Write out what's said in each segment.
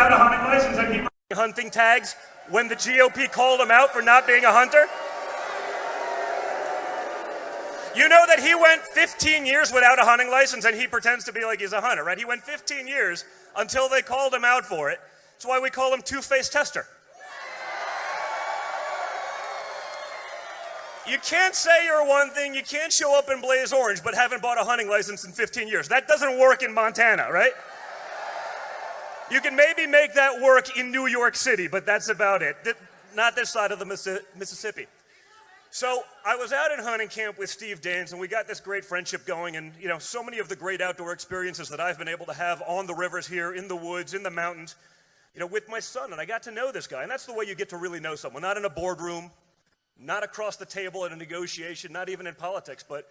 without a hunting license and he hunting tags when the GOP called him out for not being a hunter? You know that he went 15 years without a hunting license and he pretends to be like he's a hunter, right? He went 15 years until they called him out for it. That's why we call him Two-Faced Tester. You can't say you're one thing, you can't show up in Blaze Orange but haven't bought a hunting license in 15 years. That doesn't work in Montana, right? You can maybe make that work in New York City, but that's about it. Not this side of the Mississippi. So I was out in hunting camp with Steve Daines, and we got this great friendship going, and you know, so many of the great outdoor experiences that I've been able to have on the rivers here, in the woods, in the mountains, you know, with my son, and I got to know this guy, and that's the way you get to really know someone, not in a boardroom, not across the table at a negotiation, not even in politics, but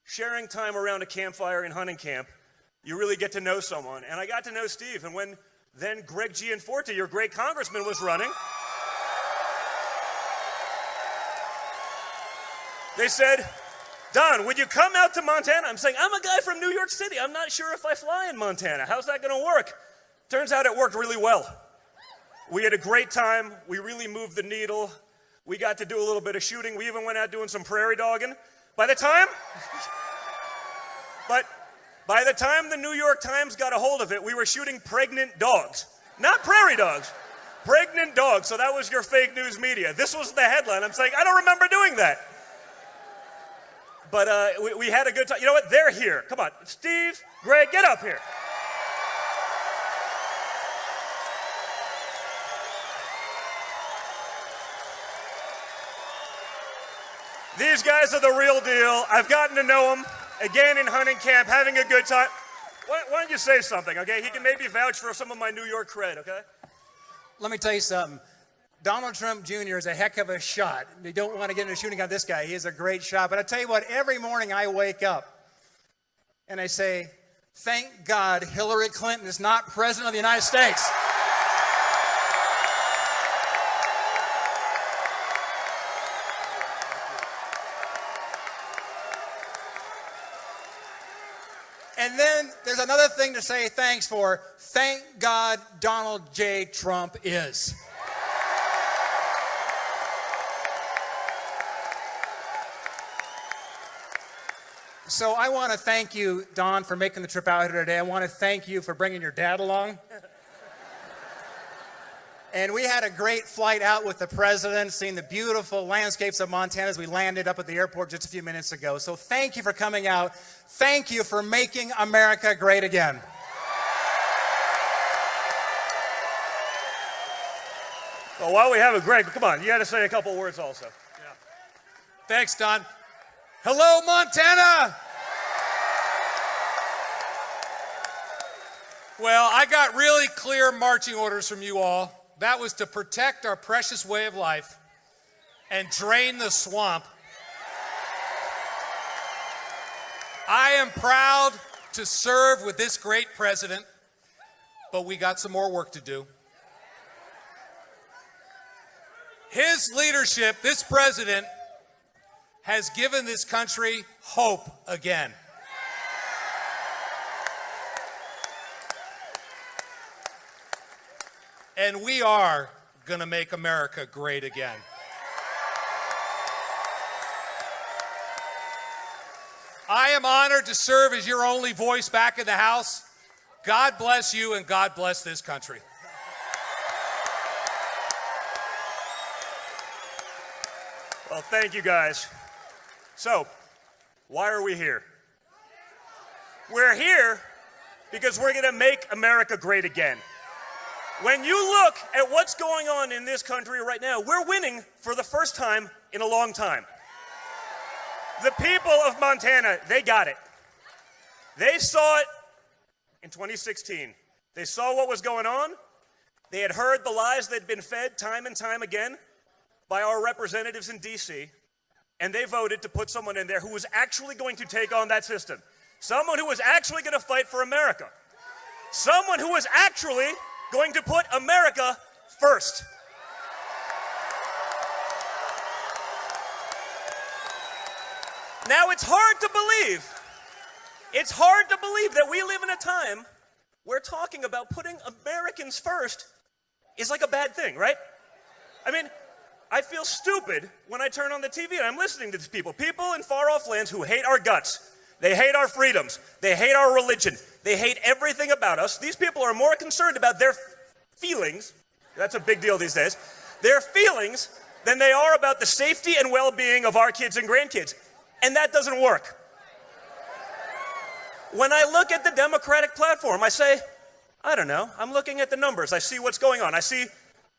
sharing time around a campfire in hunting camp, you really get to know someone. And I got to know Steve, and when then Greg Gianforte, your great congressman, was running, they said, Don, would you come out to Montana? I'm saying, I'm a guy from New York City. I'm not sure if I fly in Montana. How's that going to work? Turns out it worked really well. We had a great time. We really moved the needle. We got to do a little bit of shooting. We even went out doing some prairie dogging. By the time the New York Times got a hold of it, we were shooting pregnant dogs. Not prairie dogs. Pregnant dogs. So that was your fake news media. This was the headline. I'm saying, I don't remember doing that. But we had a good time. You know what? They're here. Come on. Steve, Greg, get up here. These guys are the real deal. I've gotten to know them, again, in hunting camp, having a good time. Why don't you say something, okay? He can maybe vouch for some of my New York cred, okay? Let me tell you something. Donald Trump Jr. is a heck of a shot. You don't want to get into shooting on this guy. He is a great shot. But I tell you what, every morning I wake up and I say, thank God Hillary Clinton is not president of the United States. And then there's another thing to say thanks for. Thank God Donald J. Trump is. So I want to thank you, Don, for making the trip out here today. I want to thank you for bringing your dad along. And we had a great flight out with the president, seeing the beautiful landscapes of Montana as we landed up at the airport just a few minutes ago. So thank you for coming out. Thank you for making America great again. Well, while we have a Greg, come on, you got to say a couple words also. Yeah. Thanks, Don. Hello, Montana! Well, I got really clear marching orders from you all. That was to protect our precious way of life and drain the swamp. I am proud to serve with this great president, but we got some more work to do. His leadership, this president, has given this country hope again. And we are going to make America great again. I am honored to serve as your only voice back in the House. God bless you and God bless this country. Well, thank you guys. So, why are we here? We're here because we're going to make America great again. When you look at what's going on in this country right now, we're winning for the first time in a long time. The people of Montana, they got it. They saw it in 2016. They saw what was going on. They had heard the lies that had been fed time and time again by our representatives in D.C., and they voted to put someone in there who was actually going to take on that system. Someone who was actually going to fight for America. Someone who was actually going to put America first. Now, it's hard to believe that we live in a time where talking about putting Americans first is like a bad thing, right? I mean, I feel stupid when I turn on the TV and I'm listening to these people in far-off lands who hate our guts. They hate our freedoms. They hate our religion. They hate everything about us. These people are more concerned about their feelings, that's a big deal these days, their feelings than they are about the safety and well-being of our kids and grandkids. And that doesn't work. When I look at the Democratic platform, I say, I don't know, I'm looking at the numbers. I see what's going on. I see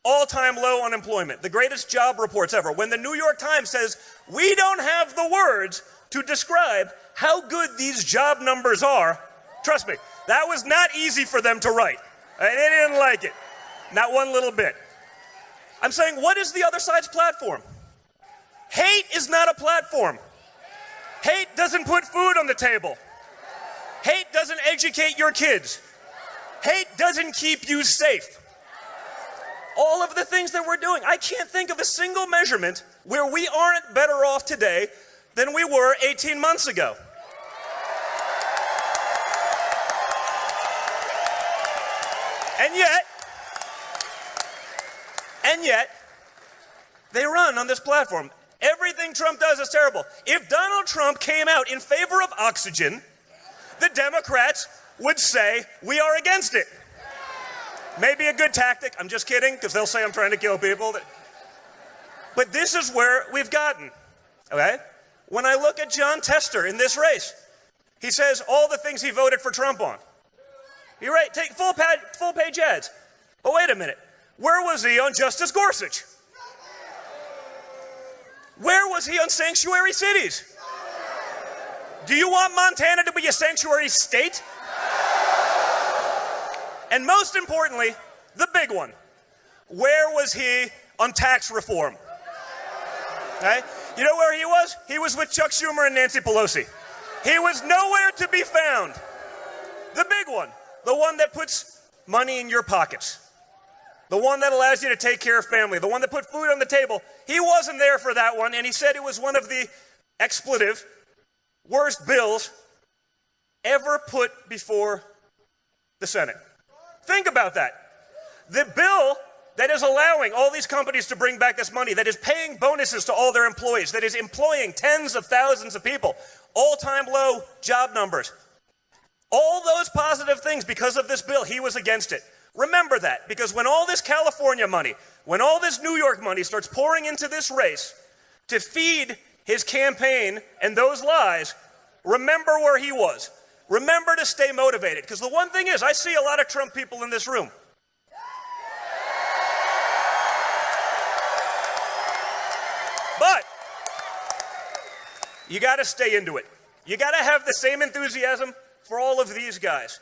all-time low unemployment, the greatest job reports ever. When the New York Times says, we don't have the words to describe how good these job numbers are, trust me, that was not easy for them to write. They didn't like it, not one little bit. I'm saying, what is the other side's platform? Hate is not a platform. Hate doesn't put food on the table. Hate doesn't educate your kids. Hate doesn't keep you safe. All of the things that we're doing, I can't think of a single measurement where we aren't better off today than we were 18 months ago. And yet, they run on this platform. Everything Trump does is terrible. If Donald Trump came out in favor of oxygen, the Democrats would say, we are against it. Maybe a good tactic. I'm just kidding, because they'll say I'm trying to kill people. But this is where we've gotten, okay? When I look at John Tester in this race, he says all the things he voted for Trump on. You're right, take full page ads. But wait a minute, where was he on Justice Gorsuch? Where was he on sanctuary cities? Do you want Montana to be a sanctuary state? And most importantly, the big one, where was he on tax reform? Okay? You know where he was? He was with Chuck Schumer and Nancy Pelosi. He was nowhere to be found. The big one, the one that puts money in your pockets, the one that allows you to take care of family, the one that put food on the table. He wasn't there for that one, and he said it was one of the expletive worst bills ever put before the Senate. Think about that. The bill that is allowing all these companies to bring back this money, that is paying bonuses to all their employees, that is employing tens of thousands of people, all-time low job numbers. All those positive things because of this bill, he was against it. Remember that, because when all this California money, when all this New York money starts pouring into this race to feed his campaign and those lies, remember where he was. Remember to stay motivated, because the one thing is, I see a lot of Trump people in this room. But you got to stay into it. You got to have the same enthusiasm for all of these guys,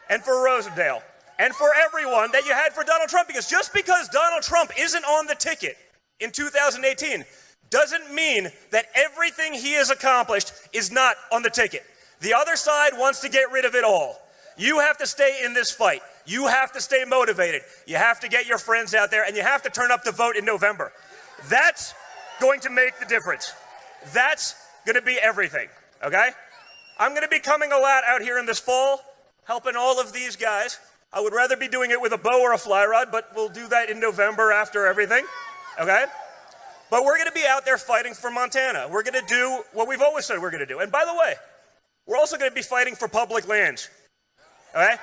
and for Rosendale, and for everyone that you had for Donald Trump, because just because Donald Trump isn't on the ticket in 2018 doesn't mean that everything he has accomplished is not on the ticket. The other side wants to get rid of it all. You have to stay in this fight. You have to stay motivated. You have to get your friends out there, and you have to turn up to vote in November. That's going to make the difference. That's going to be everything, okay? I'm going to be coming a lot out here in this fall, helping all of these guys. I would rather be doing it with a bow or a fly rod, but we'll do that in November after everything, okay? But we're going to be out there fighting for Montana. We're going to do what we've always said we're going to do. And by the way, we're also going to be fighting for public lands, okay?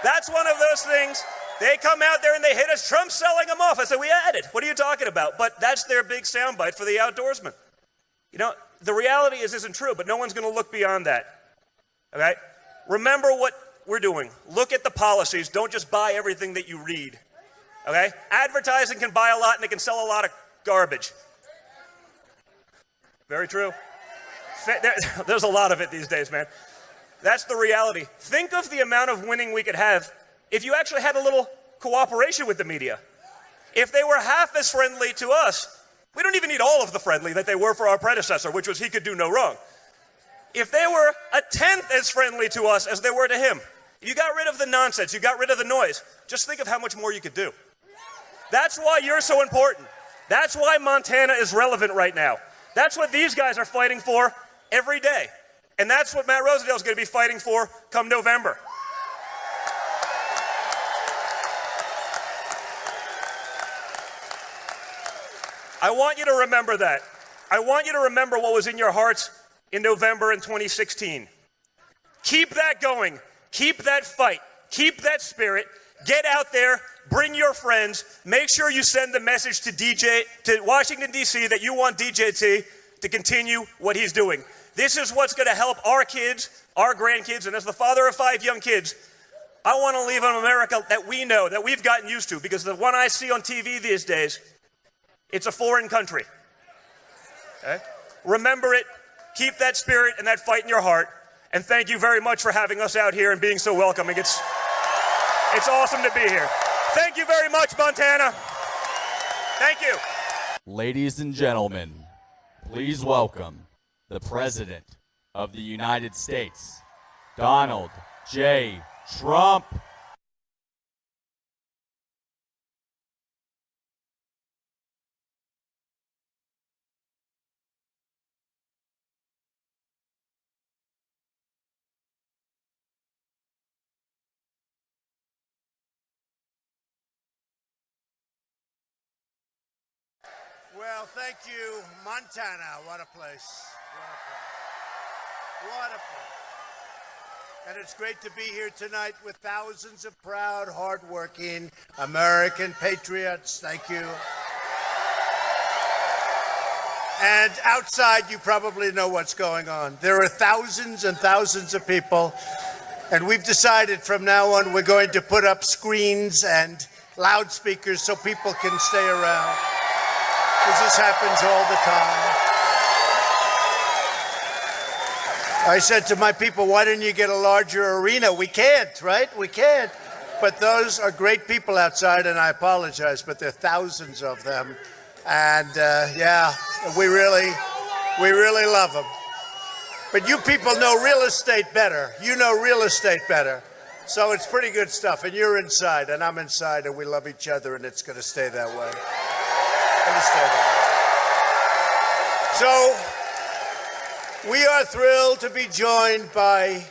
That's one of those things. They come out there and they hit us. Trump's selling them off. I said, we had it. What are you talking about? But that's their big soundbite for the outdoorsman. You know, the reality isn't true, but no one's going to look beyond that, okay? Remember what we're doing. Look at the policies. Don't just buy everything that you read, okay? Advertising can buy a lot and it can sell a lot of garbage. Very true. There's a lot of it these days, man. That's the reality. Think of the amount of winning we could have if you actually had a little cooperation with the media. If they were half as friendly to us, we don't even need all of the friendly that they were for our predecessor, which was he could do no wrong. If they were a tenth as friendly to us as they were to him, if you got rid of the nonsense, you got rid of the noise, just think of how much more you could do. That's why you're so important. That's why Montana is relevant right now. That's what these guys are fighting for every day. And that's what Matt Rosendale is going to be fighting for come November. I want you to remember that. I want you to remember what was in your hearts in November in 2016. Keep that going. Keep that fight. Keep that spirit. Get out there. Bring your friends. Make sure you send the message to Washington, D.C. that you want DJT to continue what he's doing. This is what's going to help our kids, our grandkids, and as the father of 5 young kids, I want to leave an America that we know, that we've gotten used to, because the one I see on TV these days, it's a foreign country. Okay? Remember it. Keep that spirit and that fight in your heart. And thank you very much for having us out here and being so welcoming. It's awesome to be here. Thank you very much, Montana. Thank you. Ladies and gentlemen, please welcome the President of the United States, Donald J. Trump. Well, thank you, Montana. What a place. What a place. And it's great to be here tonight with thousands of proud, hardworking American patriots. Thank you. And outside, you probably know what's going on. There are thousands and thousands of people, and we've decided from now on we're going to put up screens and loudspeakers so people can stay around. Because this happens all the time. I said to my people, why didn't you get a larger arena? We can't, right? We can't. But those are great people outside, and I apologize, but there are thousands of them. And yeah, we really love them. But you people know real estate better. You know real estate better. So it's pretty good stuff. And you're inside, and I'm inside, and we love each other, and it's going to stay that way. So we are thrilled to be joined by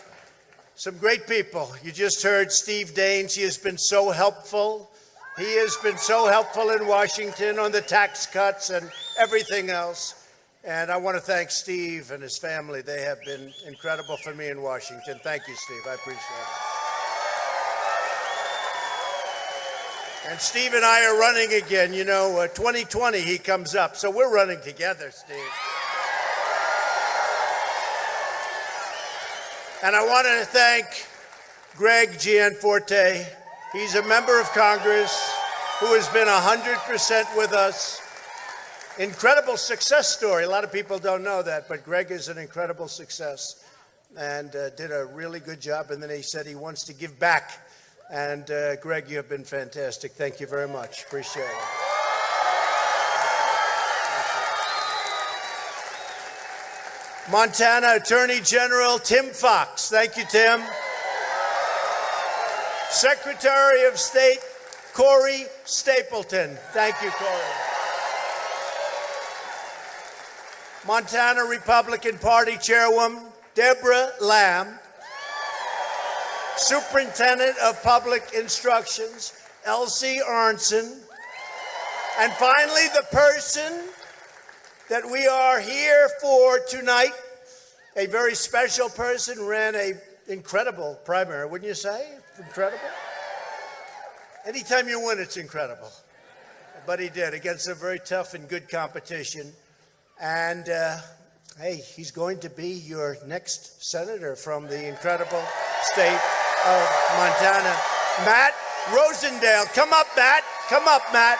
some great people. You just heard Steve Daines. He has been so helpful. He has been so helpful in Washington on the tax cuts and everything else. And I want to thank Steve and his family. They have been incredible for me in Washington. Thank you, Steve. I appreciate it. And Steve and I are running again. You know, 2020, he comes up. So we're running together, Steve. And I want to thank Greg Gianforte. He's a member of Congress who has been 100% with us. Incredible success story. A lot of people don't know that, but Greg is an incredible success and did a really good job. And then he said he wants to give back. And Greg, you have been fantastic. Thank you very much. Appreciate it. Montana Attorney General Tim Fox. Thank you, Tim. Secretary of State Corey Stapleton. Thank you, Corey. Montana Republican Party Chairwoman Deborah Lamb. Superintendent of Public Instructions, Elsie Arnson. And finally, the person that we are here for tonight, a very special person, ran an incredible primary, wouldn't you say? Incredible? Anytime you win, it's incredible. But he did, against a very tough and good competition. And hey, he's going to be your next senator from the incredible state of Montana. Matt Rosendale. Come up, Matt. Come up, Matt.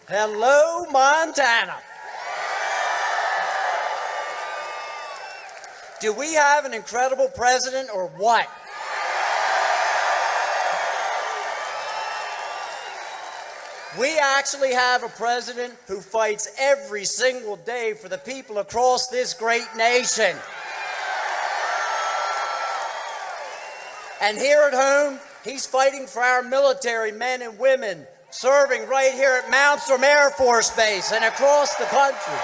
Hello, Montana. Do we have an incredible president or what? We actually have a president who fights every single day for the people across this great nation. And here at home, he's fighting for our military men and women serving right here at Malmstrom Air Force Base and across the country.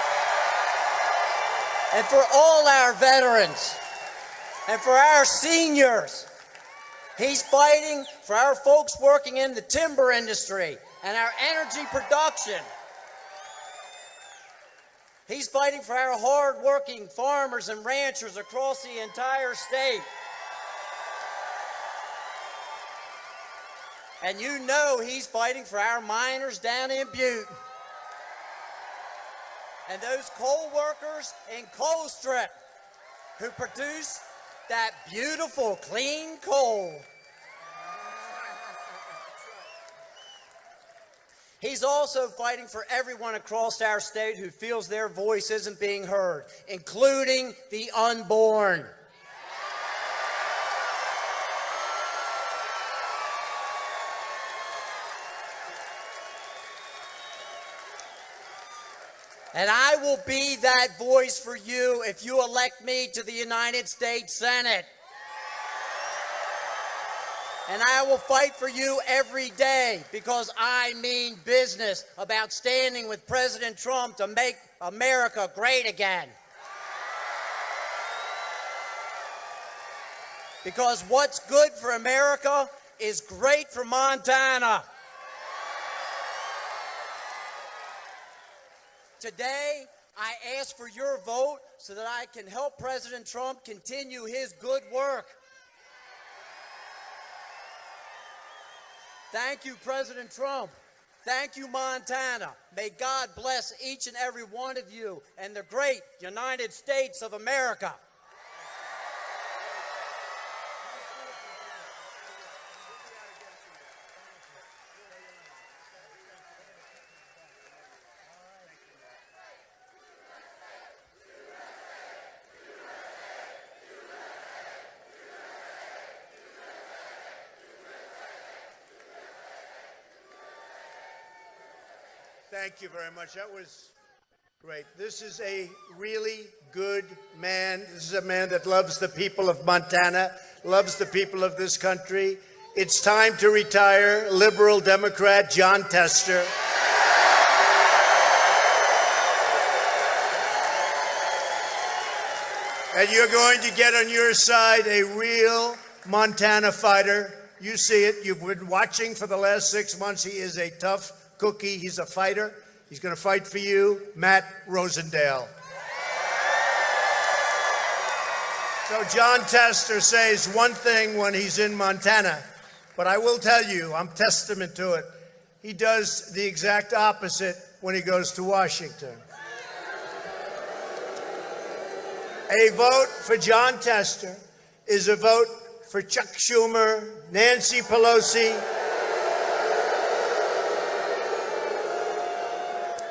And for all our veterans and for our seniors. He's fighting for our folks working in the timber industry and our energy production. He's fighting for our hard-working farmers and ranchers across the entire state. And you know he's fighting for our miners down in Butte. And those coal workers in Colstrip who produce that beautiful, clean coal. He's also fighting for everyone across our state who feels their voice isn't being heard, including the unborn. And I will be that voice for you if you elect me to the United States Senate. And I will fight for you every day because I mean business about standing with President Trump to make America great again. Because what's good for America is great for Montana. Today, I ask for your vote so that I can help President Trump continue his good work. Thank you, President Trump. Thank you, Montana. May God bless each and every one of you and the great United States of America. Thank you very much. That was great. This is a really good man. This is a man that loves the people of Montana, loves the people of this country. It's time to retire liberal Democrat Jon Tester. And you're going to get on your side a real Montana fighter. You see it. You've been watching for the last 6 months. He is a tough cookie. He's a fighter. He's going to fight for you, Matt Rosendale. So Jon Tester says one thing when he's in Montana, but I will tell you, I'm testament to it. He does the exact opposite when he goes to Washington. A vote for Jon Tester is a vote for Chuck Schumer, Nancy Pelosi,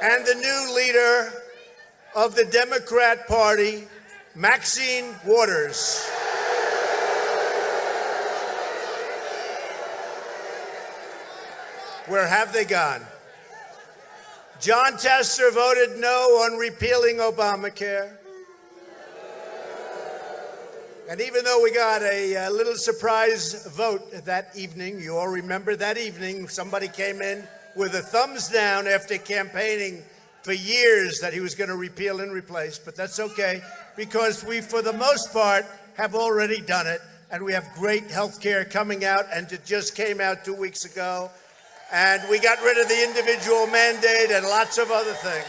and the new leader of the Democrat Party, Maxine Waters. Where have they gone? Jon Tester voted no on repealing Obamacare. And even though we got a little surprise vote that evening, you all remember that evening, somebody came in with a thumbs down after campaigning for years that he was going to repeal and replace. But that's okay, because we, for the most part, have already done it. And we have great health care coming out, and it just came out 2 weeks ago. And we got rid of the individual mandate and lots of other things.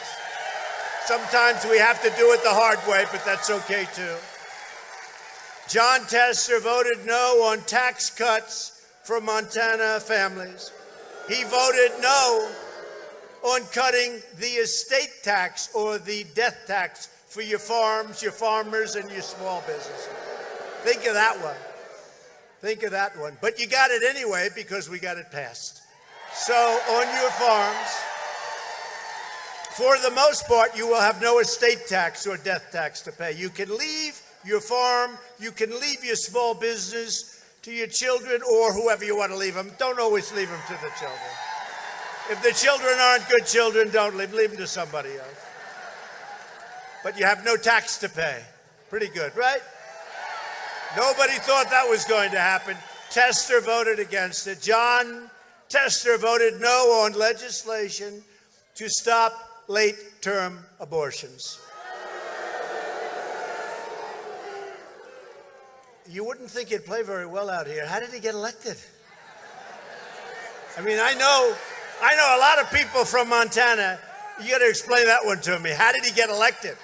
Sometimes we have to do it the hard way, but that's okay too. Jon Tester voted no on tax cuts for Montana families. He voted no on cutting the estate tax or the death tax for your farms, your farmers, and your small businesses. Think of that one. Think of that one. But you got it anyway because we got it passed. So on your farms, for the most part, you will have no estate tax or death tax to pay. You can leave your farm, you can leave your small business to your children or whoever you want to leave them. Don't always leave them to the children. If the children aren't good children, don't leave them to somebody else. But you have no tax to pay. Pretty good, right? Nobody thought that was going to happen. Tester voted against it. John Tester voted no on legislation to stop late-term abortions. You wouldn't think he'd play very well out here. How did he get elected? I mean, I know a lot of people from Montana. You got to explain that one to me. How did he get elected?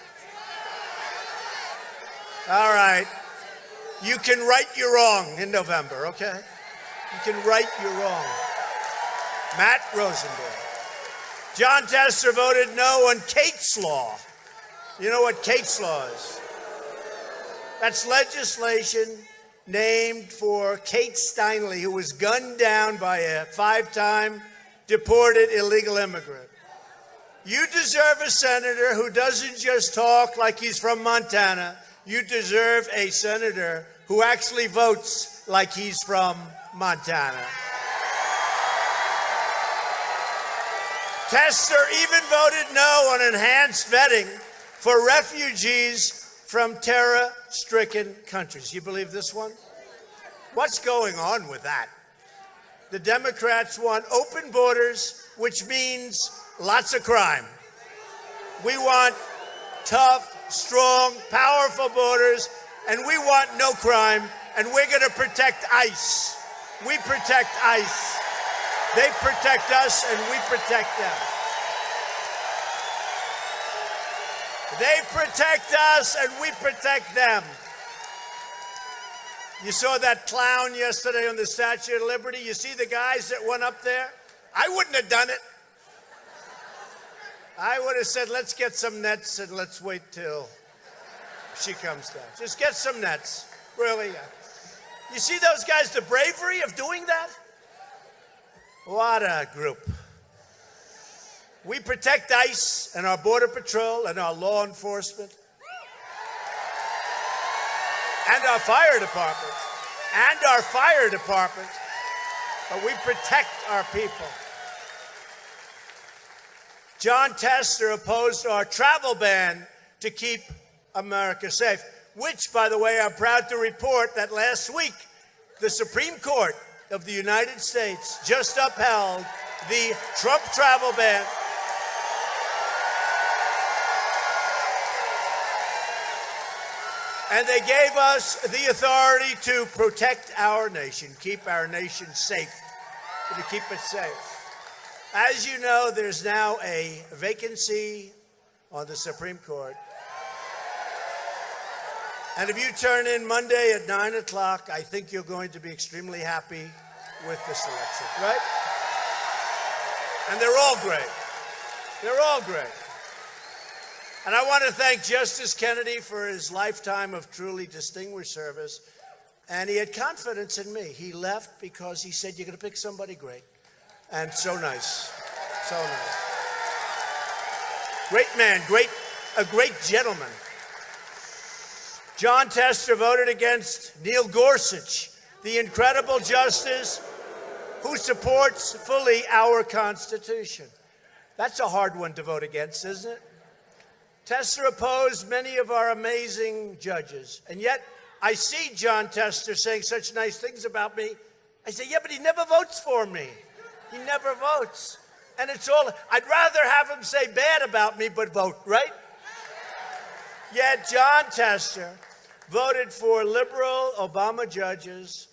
All right. You can right your wrong in November, okay? You can right your wrong. Matt Rosendale. John Tester voted no on Kate's Law. You know what Kate's Law is? That's legislation named for Kate Steinle, who was gunned down by a 5-time deported illegal immigrant. You deserve a senator who doesn't just talk like he's from Montana. You deserve a senator who actually votes like he's from Montana. Tester even voted no on enhanced vetting for refugees from terror-stricken countries. You believe this one? What's going on with that? The Democrats want open borders, which means lots of crime. We want tough, strong, powerful borders, and we want no crime, and we're going to protect ICE. We protect ICE. They protect us, and we protect them. They protect us, and we protect them. You saw that clown yesterday on the Statue of Liberty? You see the guys that went up there? I wouldn't have done it. I would have said, let's get some nets and let's wait till she comes down. Just get some nets. Really. You see those guys, the bravery of doing that? What a group. We protect ICE and our Border Patrol and our law enforcement and our fire department but we protect our people. John Tester opposed our travel ban to keep America safe, which, by the way, I'm proud to report that last week, the Supreme Court of the United States just upheld the Trump travel ban. And they gave us the authority to protect our nation, keep our nation safe, to keep it safe. As you know, there's now a vacancy on the Supreme Court. And if you turn in Monday at 9 o'clock, I think you're going to be extremely happy with this election, right? And they're all great. They're all great. And I want to thank Justice Kennedy for his lifetime of truly distinguished service. And he had confidence in me. He left because he said, you're going to pick somebody great. And so nice. So nice. Great man, a great gentleman. John Tester voted against Neil Gorsuch, the incredible justice who supports fully our Constitution. That's a hard one to vote against, isn't it? Tester opposed many of our amazing judges. And yet, I see John Tester saying such nice things about me. I say, yeah, but he never votes for me. He never votes. And it's all, I'd rather have him say bad about me, but vote, right? Yet John Tester voted for liberal Obama judges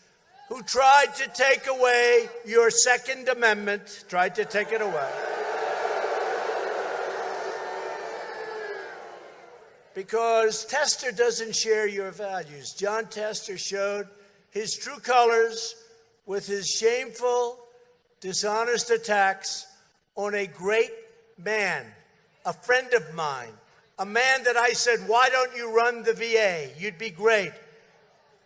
who tried to take away your Second Amendment, tried to take it away. Because Tester doesn't share your values. John Tester showed his true colors with his shameful, dishonest attacks on a great man, a friend of mine, a man that I said, why don't you run the VA? You'd be great.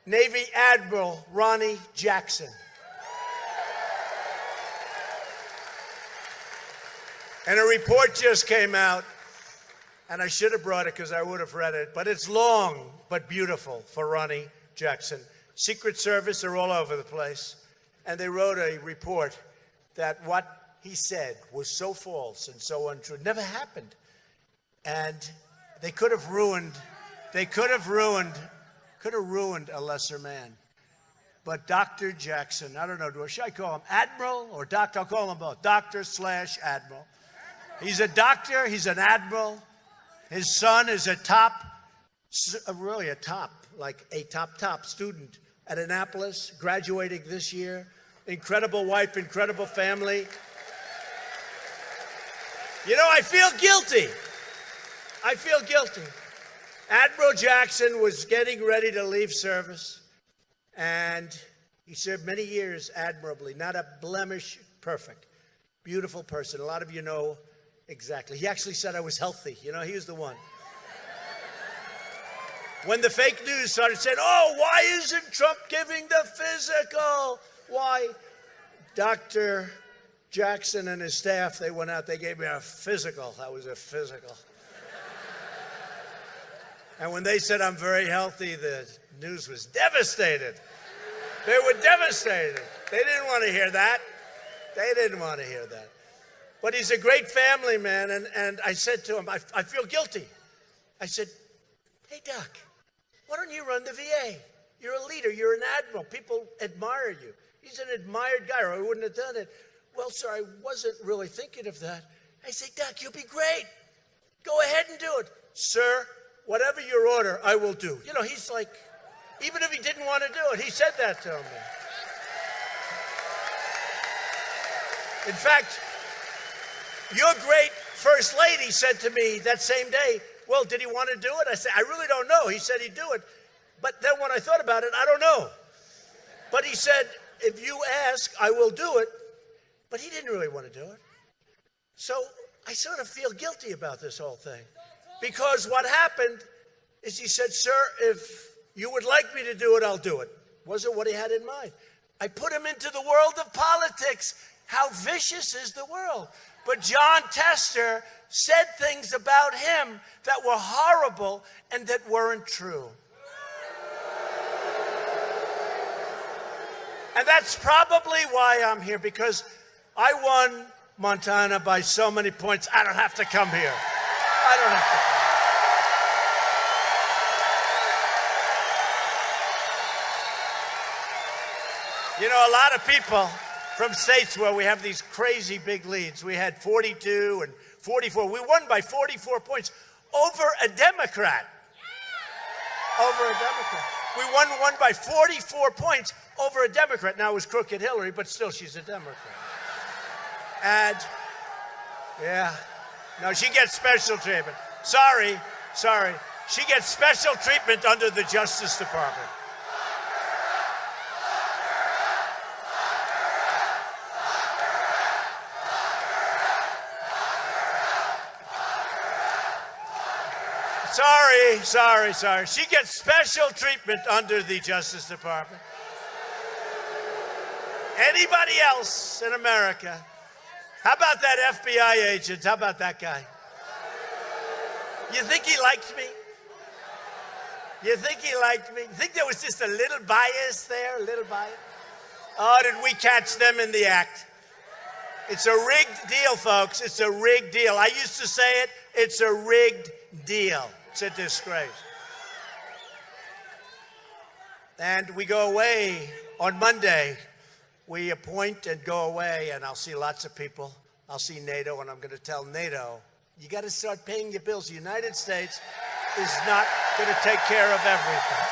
Navy Admiral Ronnie Jackson. And a report just came out, and I should have brought it because I would have read it, but it's long but beautiful for Ronnie Jackson. Secret Service are all over the place, and they wrote a report that what he said was so false and so untrue. It never happened. And they could have ruined a lesser man. But Dr. Jackson, I don't know, should I call him Admiral or Doctor? I'll call him both, Doctor/Admiral. He's a doctor, he's an admiral. His son is really a top student at Annapolis, graduating this year. Incredible wife, incredible family. You know, I feel guilty. I feel guilty. Admiral Jackson was getting ready to leave service, and he served many years admirably, not a blemish, perfect, beautiful person. A lot of you know exactly. He actually said I was healthy. You know, he was the one. When the fake news started saying, oh, why isn't Trump giving the physical? Why? Dr. Jackson and his staff, they went out, they gave me a physical. That was a physical. And when they said I'm very healthy, the news was devastated. They were devastated. They didn't want to hear that. They didn't want to hear that. But he's a great family man, and I said to him, I feel guilty. I said, hey, Doc, why don't you run the VA? You're a leader. You're an admiral. People admire you. He's an admired guy, or I wouldn't have done it. Well, sir, I wasn't really thinking of that. I say, Doc, you'll be great. Go ahead and do it. Sir, whatever your order, I will do. You know, he's like, even if he didn't want to do it, he said that to me. In fact, your great First Lady said to me that same day, well, did he want to do it? I said, I really don't know. He said he'd do it. But then when I thought about it, I don't know. But he said, if you ask, I will do it. But he didn't really want to do it. So I sort of feel guilty about this whole thing. Because what happened is he said, sir, if you would like me to do it, I'll do it. Wasn't what he had in mind. I put him into the world of politics. How vicious is the world? But John Tester said things about him that were horrible and that weren't true. And that's probably why I'm here, because I won Montana by so many points, I don't have to come here. I don't have to come. You know, a lot of people from states where we have these crazy big leads. We had 42 and 44. We won by 44 points over a Democrat. Over a Democrat. We won by 44 points over a Democrat. Now it was crooked Hillary, but still she's a Democrat. And, yeah, no, she gets special treatment. Sorry. She gets special treatment under the Justice Department. Sorry. She gets special treatment under the Justice Department. Anybody else in America? How about that FBI agent? How about that guy? You think he liked me? You think there was just a little bias there? A little bias? Oh, did we catch them in the act? It's a rigged deal, folks. It's a rigged deal. I used to say it. It's a rigged deal. It's a disgrace. And we go away on Monday. We appoint and go away, and I'll see lots of people. I'll see NATO, and I'm going to tell NATO, you got to start paying your bills. The United States is not going to take care of everything.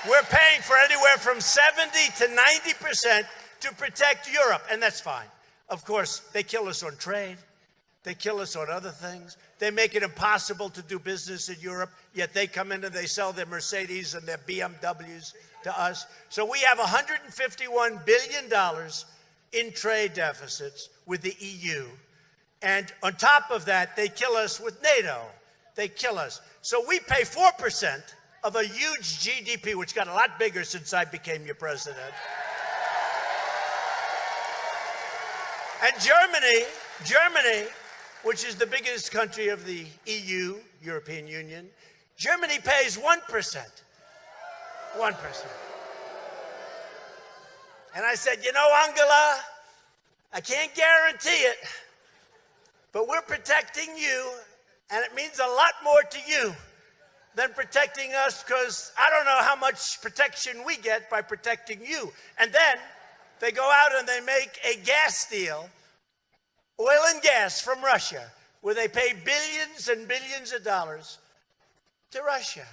We're paying for anywhere from 70 to 90% to protect Europe, and that's fine. Of course, they kill us on trade. They kill us on other things. They make it impossible to do business in Europe, yet they come in and they sell their Mercedes and their BMWs to us. So we have $151 billion in trade deficits with the EU. And on top of that, they kill us with NATO. They kill us. So we pay 4% of a huge GDP, which got a lot bigger since I became your president. And Germany, which is the biggest country of the EU, European Union, Germany pays 1%. 1%. And I said, you know, Angela, I can't guarantee it, but we're protecting you, and it means a lot more to you than protecting us, because I don't know how much protection we get by protecting you. And then they go out and they make a gas deal, oil and gas from Russia, where they pay billions and billions of dollars to Russia.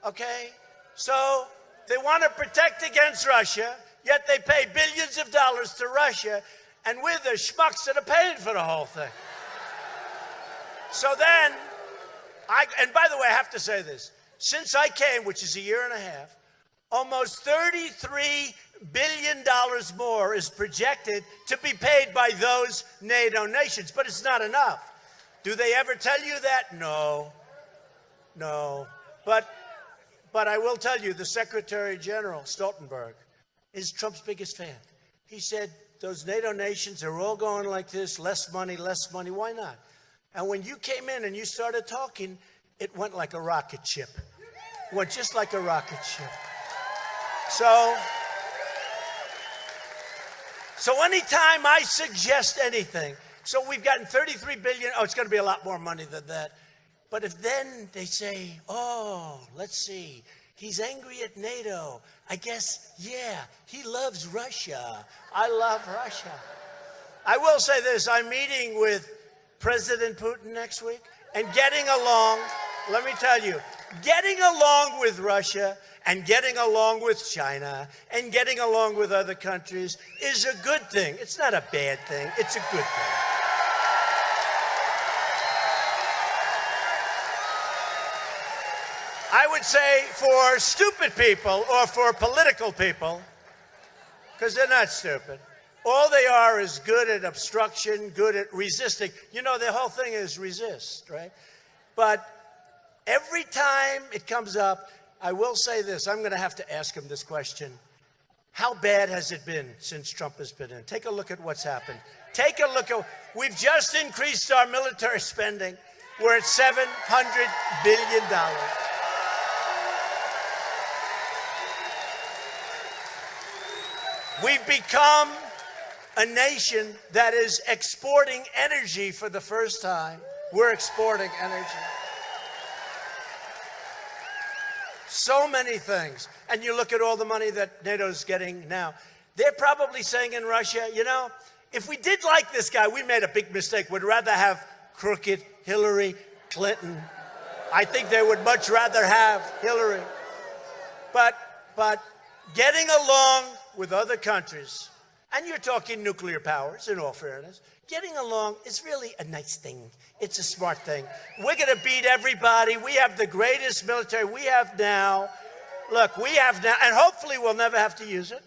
Okay? So they want to protect against Russia, yet they pay billions of dollars to Russia, and we're the schmucks that are paying for the whole thing. So then, and by the way, I have to say this. Since I came, which is a year and a half, almost $33 billion more is projected to be paid by those NATO nations. But it's not enough. Do they ever tell you that? No. No. But I will tell you, the Secretary General, Stoltenberg, is Trump's biggest fan. He said, those NATO nations are all going like this, less money, why not? And when you came in and you started talking, it went like a rocket ship. It went just like a rocket ship. So anytime I suggest anything, so we've gotten 33 billion, it's going to be a lot more money than that. But if then they say, oh, let's see, he's angry at NATO. I guess, yeah, he loves Russia. I love Russia. I will say this, I'm meeting with President Putin next week, and getting along, let me tell you, getting along with Russia and getting along with China and getting along with other countries is a good thing. It's not a bad thing. It's a good thing. I would say for stupid people or for political people, because they're not stupid, all they are is good at obstruction, good at resisting. You know, the whole thing is resist, right? But every time it comes up, I will say this. I'm going to have to ask him this question. How bad has it been since Trump has been in? Take a look at what's happened. Take a look at, we've just increased our military spending. We're at $700 billion. We've become a nation that is exporting energy for the first time. We're exporting energy. So many things. And you look at all the money that NATO's getting now. They're probably saying in Russia, you know, if we did like this guy, we made a big mistake. We'd rather have crooked Hillary Clinton. I think they would much rather have Hillary. But getting along with other countries, and you're talking nuclear powers, in all fairness, getting along is really a nice thing. It's a smart thing. We're going to beat everybody. We have the greatest military we have now. Look, we have now, and hopefully we'll never have to use it.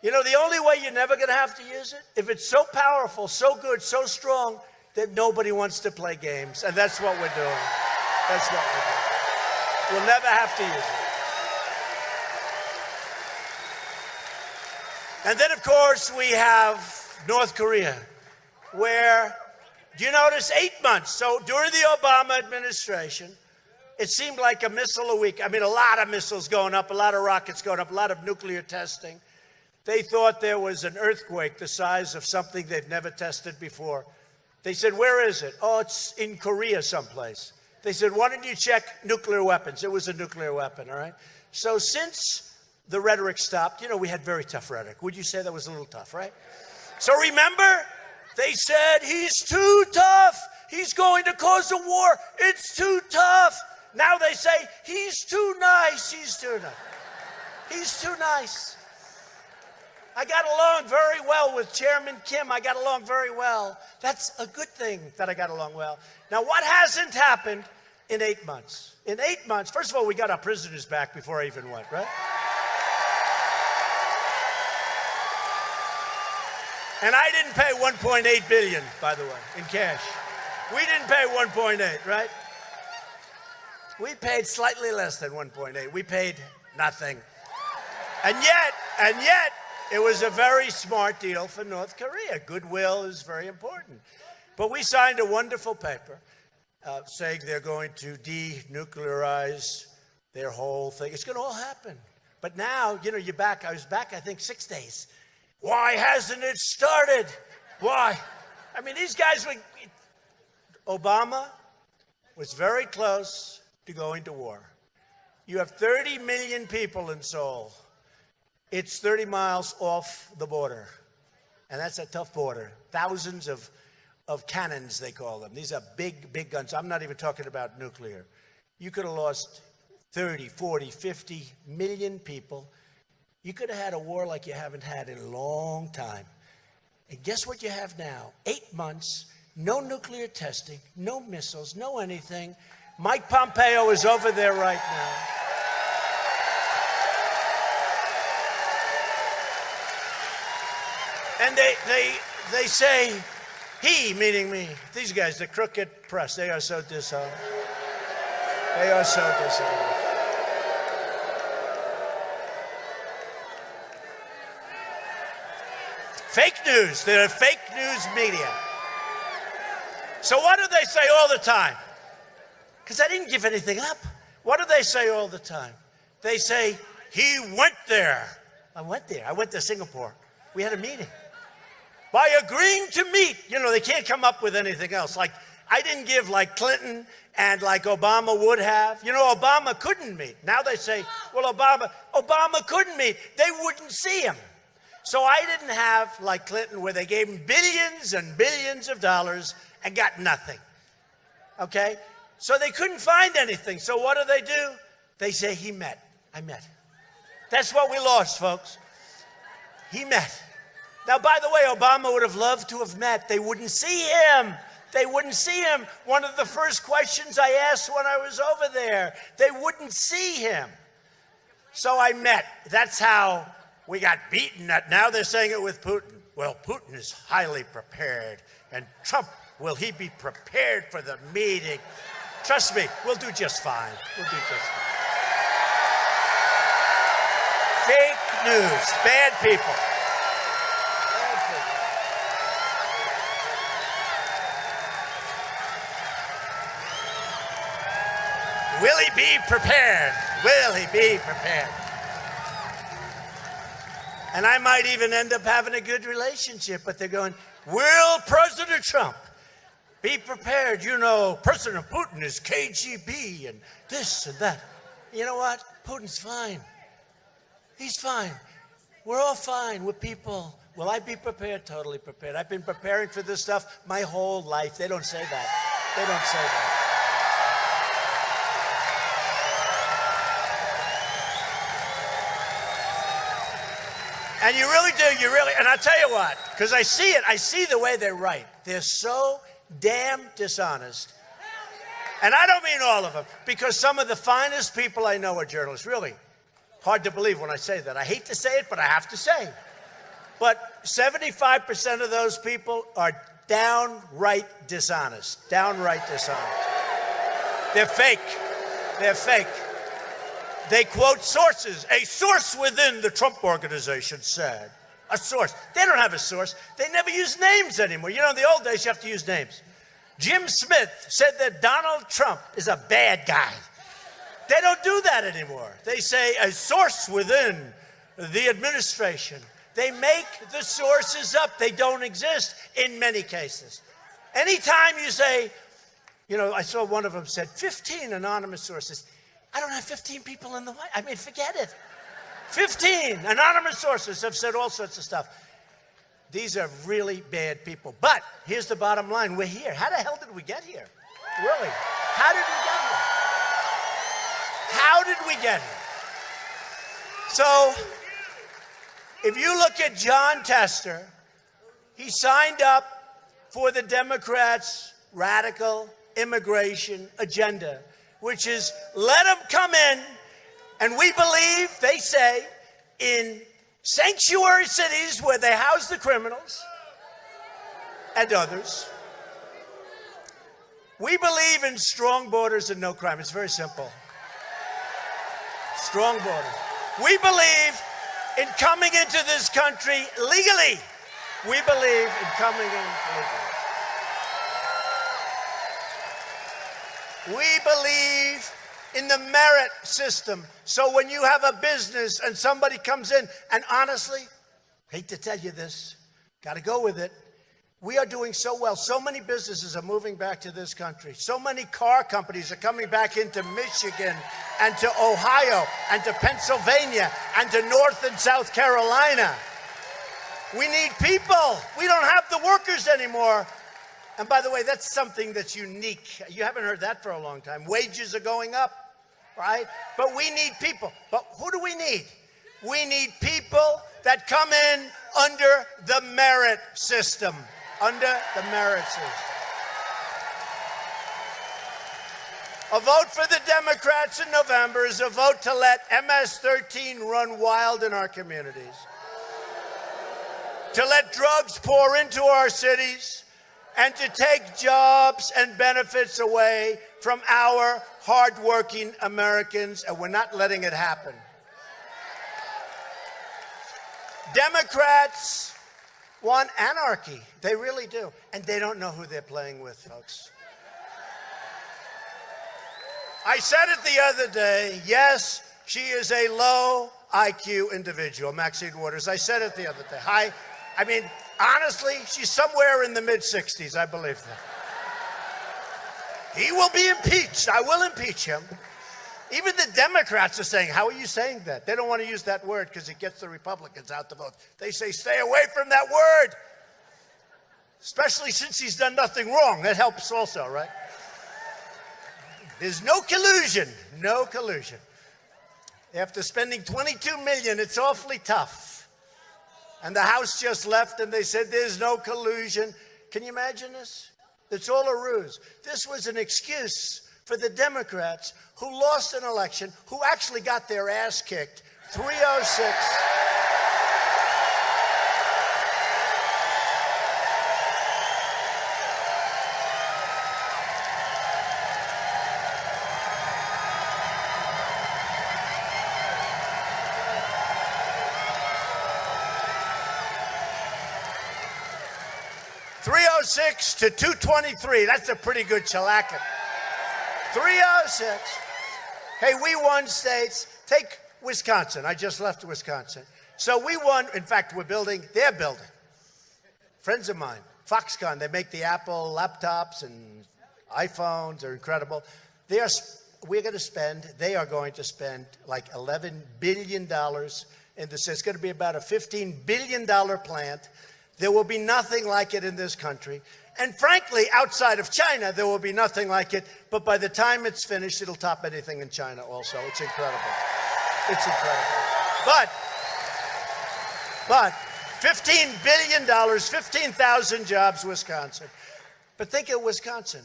You know, the only way you're never going to have to use it, if it's so powerful, so good, so strong, that nobody wants to play games. And that's what we're doing. That's what we're doing. We'll never have to use it. And then, of course, we have North Korea, where, do you notice, 8 months? So during the Obama administration, it seemed like a missile a week. I mean, a lot of missiles going up, a lot of rockets going up, a lot of nuclear testing. They thought there was an earthquake the size of something they've never tested before. They said, where is it? Oh, it's in Korea someplace. They said, why don't you check nuclear weapons? It was a nuclear weapon, all right? So since the rhetoric stopped, you know, we had very tough rhetoric. Would you say that was a little tough, right? So remember, they said, he's too tough. He's going to cause a war. It's too tough. Now they say, he's too nice. He's too nice. He's too nice. I got along very well with Chairman Kim. I got along very well. That's a good thing that I got along well. Now, what hasn't happened in 8 months? In 8 months, first of all, we got our prisoners back before I even went, right? And I didn't pay $1.8 billion, by the way, in cash. We didn't pay 1.8, right? We paid slightly less than 1.8. We paid nothing. And yet, it was a very smart deal for North Korea. Goodwill is very important. But we signed a wonderful paper saying they're going to denuclearize their whole thing. It's going to all happen. But now, you know, you're back. I was back, I think, 6 days. Why hasn't it started? Why? I mean, these guys, Obama was very close to go into war. You have 30 million people in Seoul. It's 30 miles off the border. And that's a tough border. Thousands of cannons, they call them. These are big, big guns. I'm not even talking about nuclear. You could have lost 30, 40, 50 million people. You could have had a war like you haven't had in a long time. And guess what you have now? 8 months, no nuclear testing, no missiles, no anything. Mike Pompeo is over there right now. And they say, he, meaning me, these guys, the crooked press, they are so dishonest. They are so dishonest. Fake news. They're fake news media. So what do they say all the time? Because I didn't give anything up. What do they say all the time? They say, he went there. I went there. I went to Singapore. We had a meeting. By agreeing to meet, you know, they can't come up with anything else. Like, I didn't give like Clinton and like Obama would have. You know, Obama couldn't meet. Now they say, well, Obama couldn't meet. They wouldn't see him. So I didn't have like Clinton where they gave him billions and billions of dollars and got nothing. Okay? So they couldn't find anything. So what do? They say he met. I met. That's what we lost, folks. He met. Now, by the way, Obama would have loved to have met. They wouldn't see him. They wouldn't see him. One of the first questions I asked when I was over there, they wouldn't see him. So I met. That's how we got beaten. Now they're saying it with Putin. Well, Putin is highly prepared. And Trump, will he be prepared for the meeting? Trust me, we'll do just fine. We'll do just fine. Fake news. Bad people. Will he be prepared? Will he be prepared? And I might even end up having a good relationship, but they're going, will President Trump be prepared? You know, President Putin is KGB and this and that. You know what? Putin's fine. He's fine. We're all fine. We're people. Will I be prepared? Totally prepared. I've been preparing for this stuff my whole life. They don't say that. They don't say that. And you really do, and I'll tell you what, because I see it, I see the way they write. They're so damn dishonest. And I don't mean all of them, because some of the finest people I know are journalists, really. Hard to believe when I say that. I hate to say it, but I have to say. But 75% of those people are downright dishonest. Downright dishonest. They're fake. They're fake. They quote sources. A source within the Trump organization said. A source. They don't have a source. They never use names anymore. You know, in the old days, you have to use names. Jim Smith said that Donald Trump is a bad guy. They don't do that anymore. They say a source within the administration. They make the sources up. They don't exist in many cases. Anytime you say, you know, I saw one of them said 15 anonymous sources. I don't have 15 people in the White House. I mean, forget it. 15 anonymous sources have said all sorts of stuff. These are really bad people. But here's the bottom line. We're here. How the hell did we get here? Really? How did we get here? How did we get here? So, if you look at John Tester, he signed up for the Democrats' radical immigration agenda, which is let them come in, and we believe, they say, in sanctuary cities where they house the criminals and others. We believe in strong borders and no crime. It's very simple. Strong borders. We believe in coming into this country legally. We believe in coming in legally. We believe in the merit system. So when you have a business and somebody comes in, and honestly, hate to tell you this, got to go with it, We are doing so well. So many businesses are moving back to this country. So many car companies are coming back into Michigan and to Ohio and to Pennsylvania and to North and South Carolina. We need people. We don't have the workers anymore. And by the way, that's something that's unique. You haven't heard that for a long time. Wages are going up, right? But we need people. But who do we need? We need people that come in under the merit system. Under the merit system. A vote for the Democrats in November is a vote to let MS-13 run wild in our communities. To let drugs pour into our cities and to take jobs and benefits away from our hardworking Americans, and we're not letting it happen. Democrats want anarchy. They really do. And they don't know who they're playing with, folks. I said it the other day, yes, she is a low IQ individual, Maxine Waters. I said it the other day. I mean, honestly, she's somewhere in the mid-60s, I believe that. He will be impeached. I will impeach him. Even the Democrats are saying, how are you saying that? They don't want to use that word because it gets the Republicans out to vote. They say, stay away from that word. Especially since he's done nothing wrong. That helps also, right? There's no collusion. No collusion. After spending $22 million, it's awfully tough. And the House just left and they said there's no collusion. Can you imagine this? It's all a ruse. This was an excuse for the Democrats who lost an election, who actually got their ass kicked, 306. To 223. That's a pretty good shellacking. 306. Hey, we won states. Take Wisconsin. I just left Wisconsin. So we won. In fact, they're building. Friends of mine, Foxconn, they make the Apple laptops and iPhones. They're incredible. They are going to spend like $11 billion in this. It's going to be about a $15 billion plant. There will be nothing like it in this country. And frankly, outside of China, there will be nothing like it. But by the time it's finished, it'll top anything in China also. It's incredible. It's incredible. But $15 billion, 15,000 jobs, Wisconsin. But think of Wisconsin.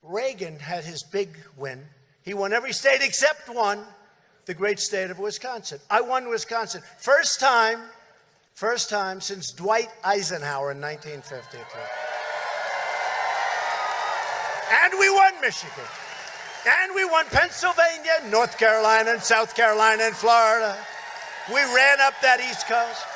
Reagan had his big win. He won every state except one, the great state of Wisconsin. I won Wisconsin. First time since Dwight Eisenhower in 1952. And we won Michigan. And we won Pennsylvania, North Carolina, and South Carolina, and Florida. We ran up that East Coast.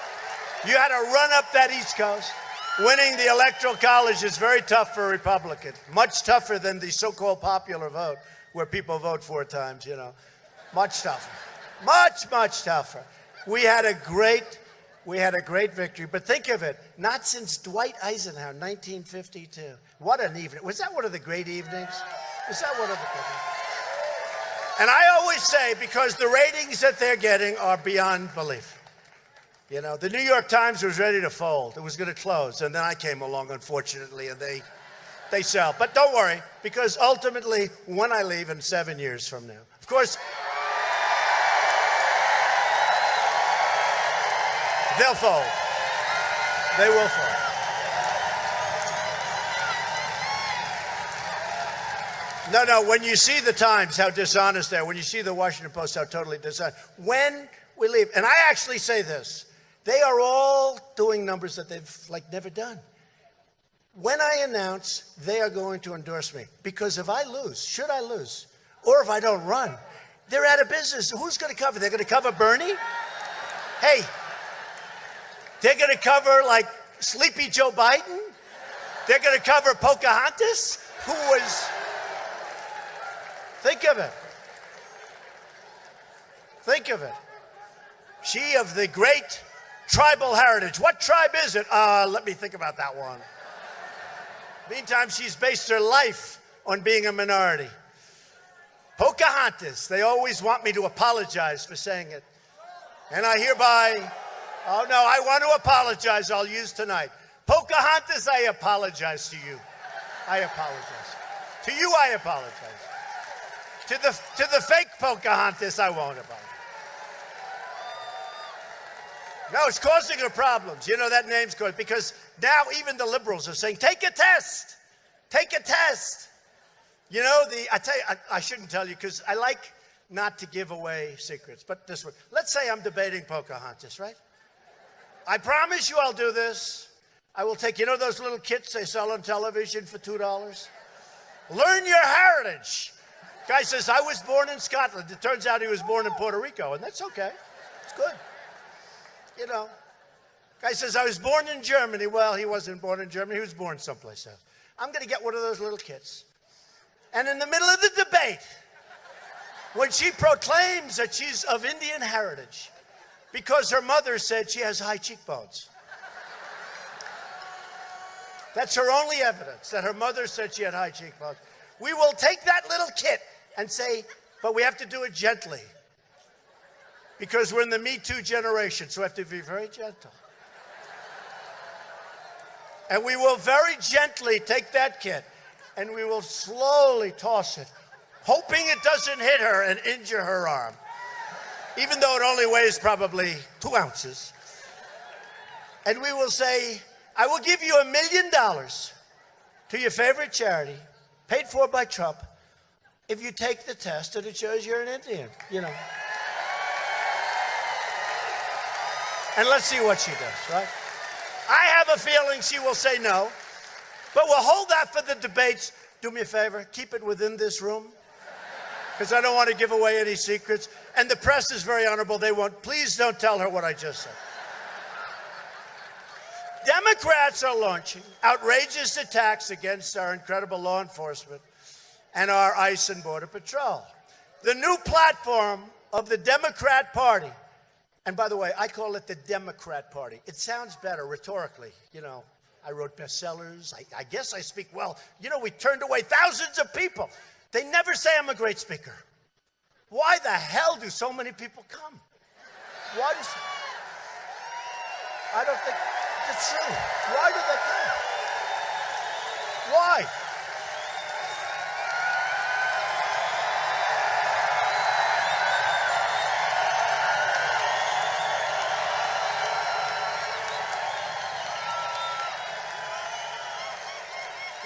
You had to run up that East Coast. Winning the Electoral College is very tough for a Republican. Much tougher than the so-called popular vote, where people vote 4 times, you know. Much tougher. Much, much tougher. We had a great victory, but think of it, not since Dwight Eisenhower, 1952. What an evening. Was that one of the great evenings? Was that one of the great evenings? And I always say, because the ratings that they're getting are beyond belief. You know, the New York Times was ready to fold. It was going to close, and then I came along, unfortunately, and they sell. But don't worry, because ultimately, when I leave in 7 years from now, of course, they'll fold. They will fold. No, when you see the Times, how dishonest they are, when you see the Washington Post, how totally dishonest, when we leave, and I actually say this, they are all doing numbers that they've never done. When I announce they are going to endorse me, because if I lose, should I lose, or if I don't run, they're out of business. Who's going to cover? They're going to cover Bernie? Hey, they're going to cover, Sleepy Joe Biden? They're going to cover Pocahontas, who was... Think of it. Think of it. She of the great tribal heritage. What tribe is it? Let me think about that one. Meantime, she's based her life on being a minority. Pocahontas. They always want me to apologize for saying it. And I hereby, oh no, I want to apologize. I'll use tonight. Pocahontas, I apologize to you. I apologize. To you, I apologize. To the fake Pocahontas, I won't apologize. No, it's causing her problems. You know that name's causing, because now even the liberals are saying, take a test. Take a test. You know, I tell you, I shouldn't tell you because I like not to give away secrets, but this one. Let's say I'm debating Pocahontas, right? I promise you I'll do this. I will take, you know those little kits they sell on television for $2? Learn your heritage. Guy says, I was born in Scotland. It turns out he was born in Puerto Rico, and that's okay. It's good. You know. Guy says, I was born in Germany. Well, he wasn't born in Germany. He was born someplace else. I'm going to get one of those little kits. And in the middle of the debate, when she proclaims that she's of Indian heritage, because her mother said she has high cheekbones. That's her only evidence, that her mother said she had high cheekbones. We will take that little kit and say, but we have to do it gently. Because we're in the Me Too generation, so we have to be very gentle. And we will very gently take that kit and we will slowly toss it, hoping it doesn't hit her and injure her arm, even though it only weighs probably 2 ounces. And we will say, I will give you $1 million to your favorite charity, paid for by Trump, if you take the test and it shows you're an Indian, you know. And let's see what she does, right? I have a feeling she will say no, but we'll hold that for the debates. Do me a favor, keep it within this room, because I don't want to give away any secrets. And the press is very honorable. They won't. Please don't tell her what I just said. Democrats are launching outrageous attacks against our incredible law enforcement and our ICE and Border Patrol. The new platform of the Democrat Party, and by the way, I call it the Democrat Party. It sounds better rhetorically. You know, I wrote bestsellers. I guess I speak well. You know, we turned away thousands of people. They never say I'm a great speaker. Why the hell do so many people come? Why does... I don't think it's true. Why do they come? Why?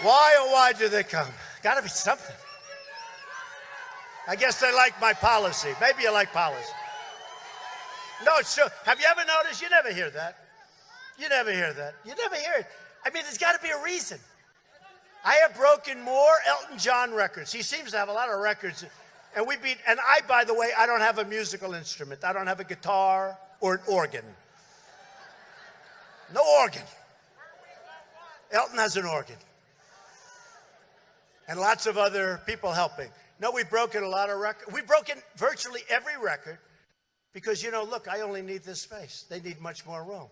Why, oh, why do they come? Got to be something. I guess they like my policy. Maybe you like policy. No, it's true. Have you ever noticed? You never hear that. You never hear that. You never hear it. I mean, there's got to be a reason. I have broken more Elton John records. He seems to have a lot of records. And we beat, and I, by the way, I don't have a musical instrument. I don't have a guitar or an organ. No organ. Elton has an organ. And lots of other people helping. No, we've broken a lot of records. We've broken virtually every record because, you know, look, I only need this space. They need much more room.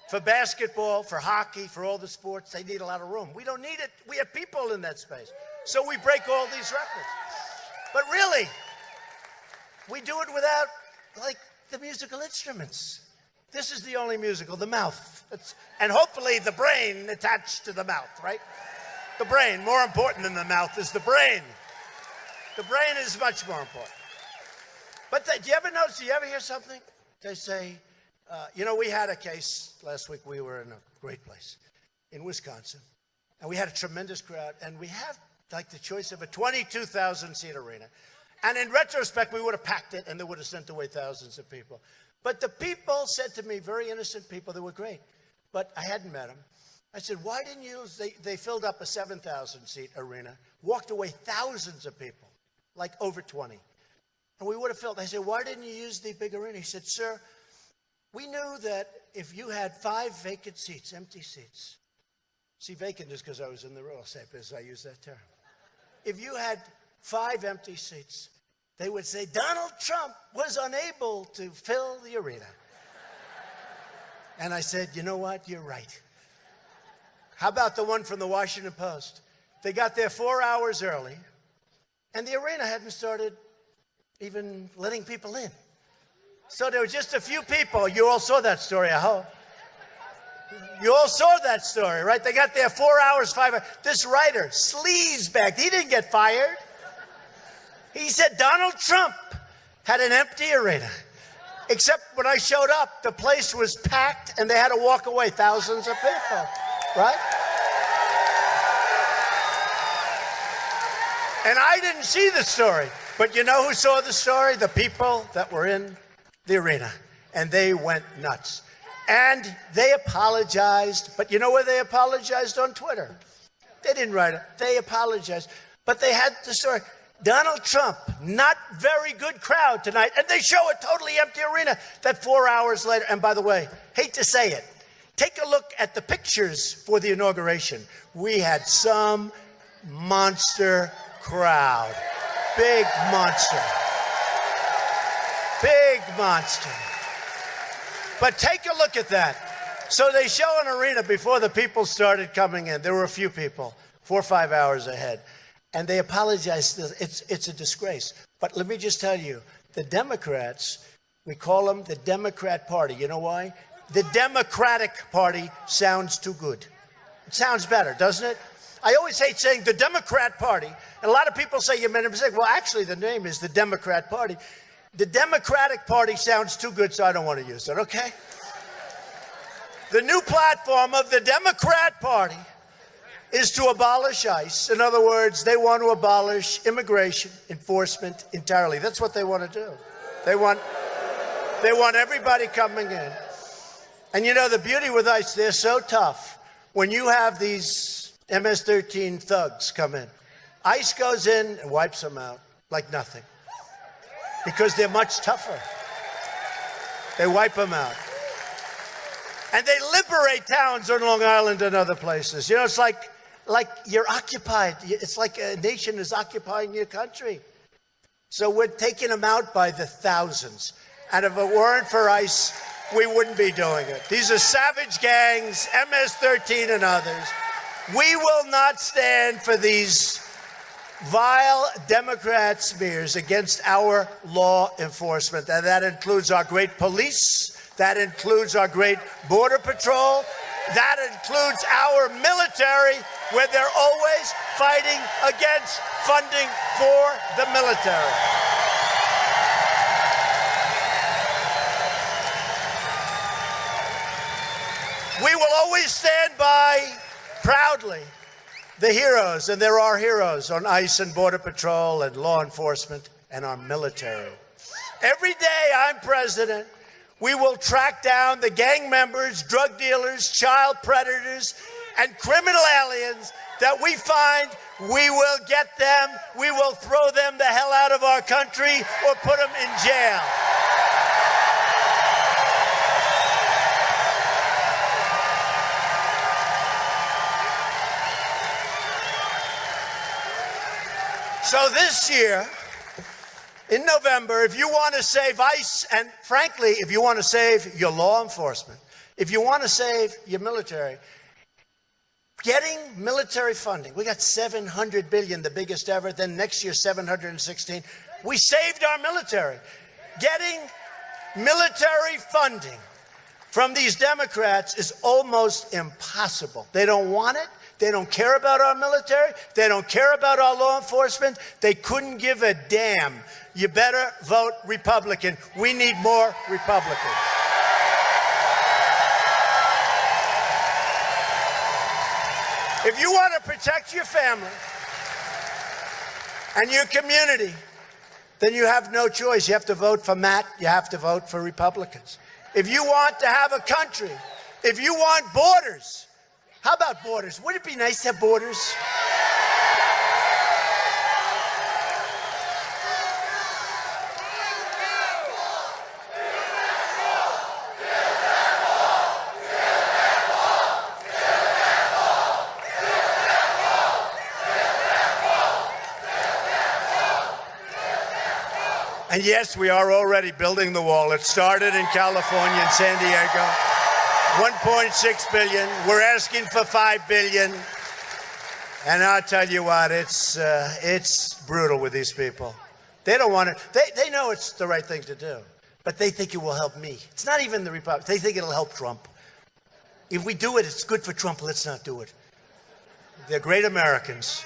For basketball, for hockey, for all the sports, they need a lot of room. We don't need it. We have people in that space. So we break all these records. But really, we do it without, like, the musical instruments. This is the only musical, the mouth. And hopefully the brain attached to the mouth, right? The brain, more important than the mouth, is the brain. The brain is much more important. But do you ever notice, do you ever hear something? They say, you know, we had a case last week. We were in a great place in Wisconsin. And we had a tremendous crowd. And we had, like, the choice of a 22,000-seat arena. And in retrospect, we would have packed it and they would have sent away thousands of people. But the people said to me, very innocent people, they were great. But I hadn't met them. I said, why didn't you? They filled up a 7,000-seat arena, walked away thousands of people, like over 20. And we would have filled. I said, why didn't you use the big arena? He said, sir, we knew that if you had 5 vacant seats, empty seats. See, vacant is because I was in the real estate business. I use that term. If you had 5 empty seats, they would say, Donald Trump was unable to fill the arena. And I said, you know what? You're right. How about the one from the Washington Post? They got there 4 hours early, and the arena hadn't started even letting people in. So there were just a few people. You all saw that story, I hope. You all saw that story, right? They got there 4 hours, 5 hours. This writer, sleazebag, he didn't get fired. He said Donald Trump had an empty arena. Except when I showed up, the place was packed and they had to walk away, thousands of people, right? And I didn't see the story. But you know who saw the story? The people that were in the arena. And they went nuts. And they apologized. But you know where they apologized? On Twitter. They didn't write it. They apologized. But they had the story. Donald Trump, not very good crowd tonight. And they show a totally empty arena that 4 hours later. And by the way, hate to say it, take a look at the pictures for the inauguration. We had some monster crowd. Big monster. Big monster. But take a look at that. So they show an arena before the people started coming in. There were a few people, 4 or 5 hours ahead. And they apologized. It's a disgrace. But let me just tell you, the Democrats, we call them the Democrat Party. You know why? The Democratic Party sounds too good. It sounds better, doesn't it? I always hate saying the Democrat Party. And a lot of people say you made a mistake. Well, actually, the name is the Democrat Party. The Democratic Party sounds too good, so I don't want to use it, okay? The new platform of the Democrat Party is to abolish ICE. In other words, they want to abolish immigration enforcement entirely. That's what they want to do. They want everybody coming in. And you know, the beauty with ICE, they're so tough. When you have these MS-13 thugs come in, ICE goes in and wipes them out like nothing. Because they're much tougher. They wipe them out. And they liberate towns on Long Island and other places. You know, it's like you're occupied. It's like a nation is occupying your country. So we're taking them out by the thousands. And if it weren't for ICE, we wouldn't be doing it. These are savage gangs, MS-13 and others. We will not stand for these vile Democrat smears against our law enforcement. And that includes our great police. That includes our great border patrol. That includes our military, where they're always fighting against funding for the military. We will always stand by proudly the heroes, and there are heroes on ICE and Border Patrol and law enforcement and our military. Every day I'm president, we will track down the gang members, drug dealers, child predators, and criminal aliens that we find. We will get them, we will throw them the hell out of our country or put them in jail. So this year, in November, if you want to save ICE, and frankly, if you want to save your law enforcement, if you want to save your military, getting military funding, we got $700 billion, the biggest ever, then next year $716. We saved our military. Getting military funding from these Democrats is almost impossible. They don't want it. They don't care about our military. They don't care about our law enforcement. They couldn't give a damn. You better vote Republican. We need more Republicans. If you want to protect your family and your community, then you have no choice. You have to vote for Matt. You have to vote for Republicans. If you want to have a country, if you want borders, how about borders? Would it be nice to have borders? And yes, we are already building the wall. It started in California and San Diego. 1.6 billion. We're asking for 5 billion. And I'll tell you what, it's brutal with these people. They don't want it. They know it's the right thing to do, but they think it will help me. It's not even the Republicans. They think it'll help Trump. If we do it, it's good for Trump. Let's not do it. They're great Americans.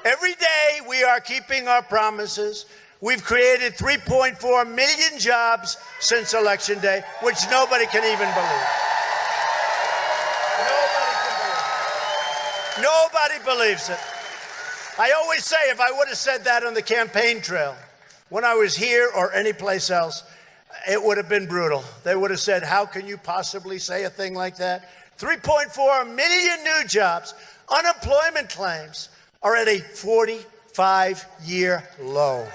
Every day we are keeping our promises. We've created 3.4 million jobs since Election Day, which nobody can even believe. Nobody believes it. I always say, if I would have said that on the campaign trail, when I was here or anyplace else, it would have been brutal. They would have said, how can you possibly say a thing like that? 3.4 million new jobs. Unemployment claims are at a 45-year low.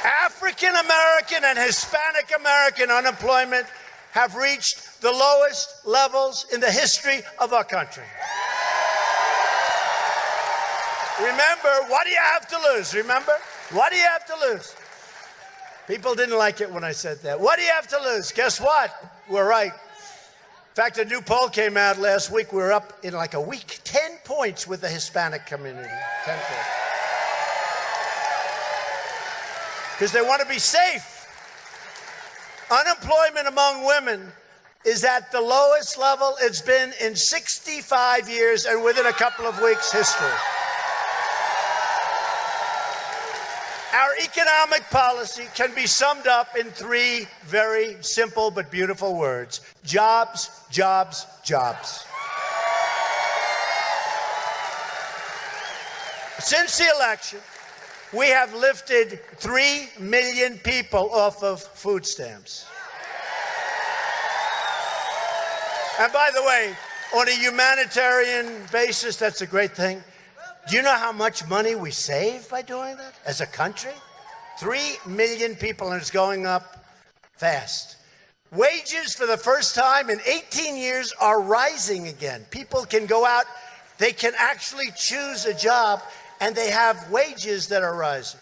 African American and Hispanic American unemployment have reached the lowest levels in the history of our country. Remember, what do you have to lose? Remember? What do you have to lose? People didn't like it when I said that. What do you have to lose? Guess what? We're right. In fact, a new poll came out last week. We're up in like a week, 10 points with the Hispanic community. 10 points. Because they want to be safe. Unemployment among women is at the lowest level it's been in 65 years, and within a couple of weeks, history. Our economic policy can be summed up in 3 very simple but beautiful words: jobs, jobs, jobs. Since the election, we have lifted 3 million people off of food stamps. And by the way, on a humanitarian basis, that's a great thing. Do you know how much money we save by doing that as a country? 3 million people, and it's going up fast. Wages for the first time in 18 years are rising again. People can go out, they can actually choose a job, and they have wages that are rising.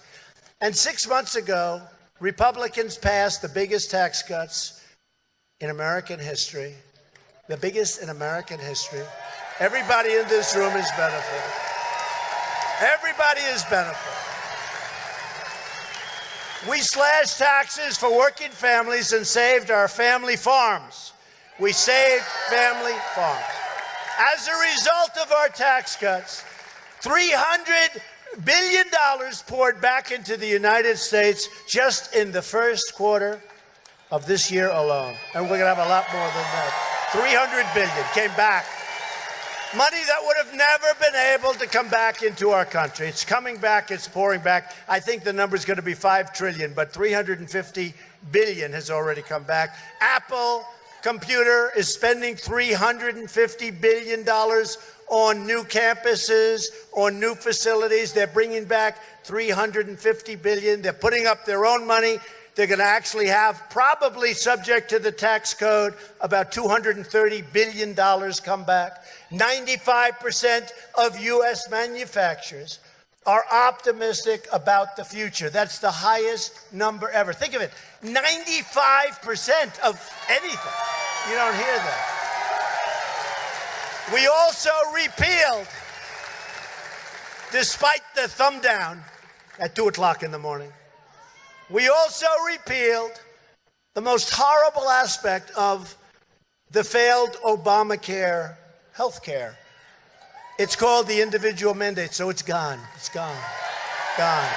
And 6 months ago, Republicans passed the biggest tax cuts in American history. The biggest in American history. Everybody in this room is benefiting. Everybody is benefiting. We slashed taxes for working families and saved our family farms. We saved family farms. As a result of our tax cuts, $300 billion poured back into the United States just in the first quarter of this year alone. And we're going to have a lot more than that. 300 billion came back. Money that would have never been able to come back into our country. It's coming back, it's pouring back. I think the number is going to be 5 trillion, but 350 billion has already come back. Apple Computer is spending $350 billion on new campuses, on new facilities. They're bringing back $350 billion. They're putting up their own money. They're going to actually have, probably subject to the tax code, about $230 billion come back. 95% of U.S. manufacturers are optimistic about the future. That's the highest number ever. Think of it, 95% of anything. You don't hear that. We also repealed, despite the thumb down at 2 o'clock in the morning, we also repealed the most horrible aspect of the failed Obamacare health care. It's called the individual mandate, so it's gone. It's gone. Gone.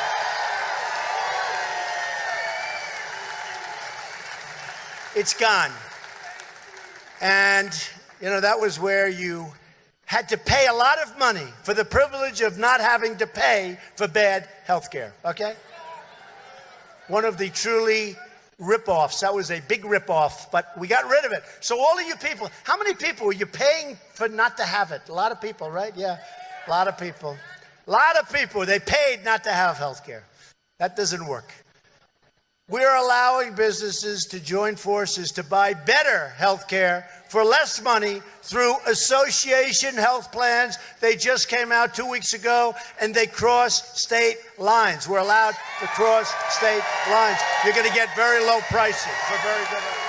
It's gone. And, you know, that was where you had to pay a lot of money for the privilege of not having to pay for bad health care, okay? One of the truly rip-offs. That was a big rip-off, but we got rid of it. So all of you people, how many people were you paying for not to have it? A lot of people, right? Yeah, a lot of people. A lot of people, they paid not to have health care. That doesn't work. We're allowing businesses to join forces to buy better health care for less money through association health plans. They just came out 2 weeks ago, and they cross state lines. We're allowed to cross state lines. You're going to get very low prices for very good health.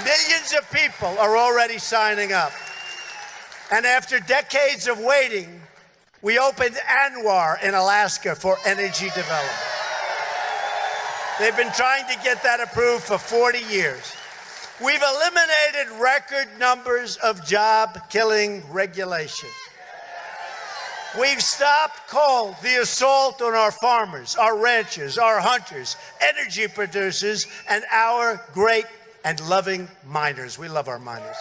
Millions of people are already signing up. And after decades of waiting, we opened ANWR in Alaska for energy development. They've been trying to get that approved for 40 years. We've eliminated record numbers of job-killing regulations. We've stopped coal, the assault on our farmers, our ranchers, our hunters, energy producers, and our great and loving miners. We love our miners.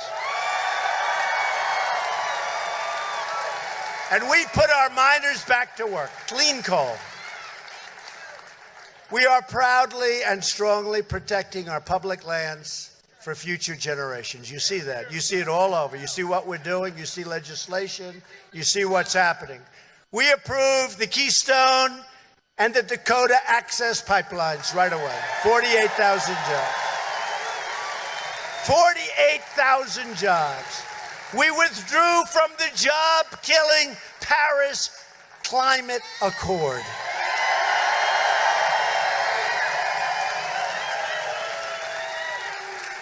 And we put our miners back to work. Clean coal. We are proudly and strongly protecting our public lands for future generations. You see that. You see it all over. You see what we're doing. You see legislation. You see what's happening. We approved the Keystone and the Dakota Access Pipelines right away. 48,000 jobs. 48,000 jobs. We withdrew from the job-killing Paris Climate Accord.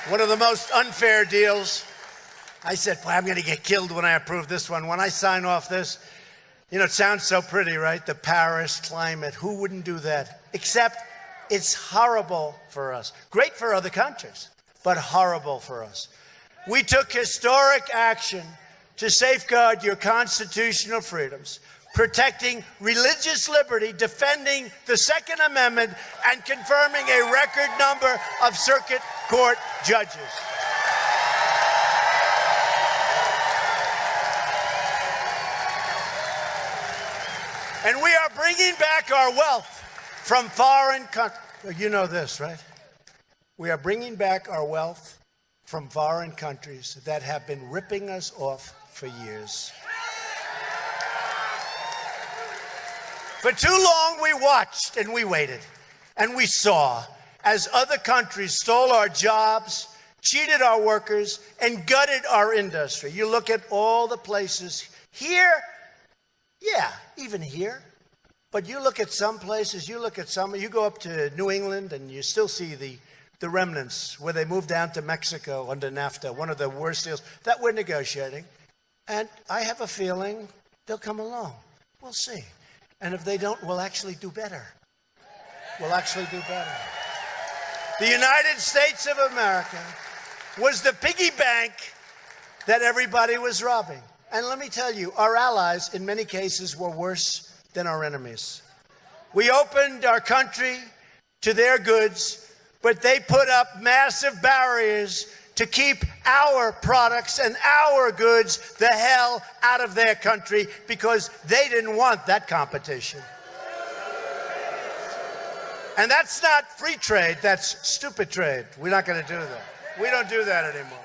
One of the most unfair deals. I said, boy, I'm going to get killed when I approve this one. When I sign off this, it sounds so pretty, right? The Paris climate. Who wouldn't do that? Except it's horrible for us. Great for other countries, but horrible for us. We took historic action to safeguard your constitutional freedoms, protecting religious liberty, defending the Second Amendment, and confirming a record number of circuit court judges. And we are bringing back our wealth from foreign countries. You know this, right? We are bringing back our wealth from foreign countries that have been ripping us off for years. For too long, we watched and we waited and we saw as other countries stole our jobs, cheated our workers, and gutted our industry. You look at all the places here, yeah, even here. But you look at some places, you go up to New England and you still see the remnants where they moved down to Mexico under NAFTA, one of the worst deals that we're negotiating. And I have a feeling they'll come along. We'll see. And if they don't, we'll actually do better. We'll actually do better. The United States of America was the piggy bank that everybody was robbing. And let me tell you, our allies, in many cases, were worse than our enemies. We opened our country to their goods, but they put up massive barriers to keep our products and our goods the hell out of their country because they didn't want that competition. And that's not free trade, that's stupid trade. We're not going to do that. We don't do that anymore.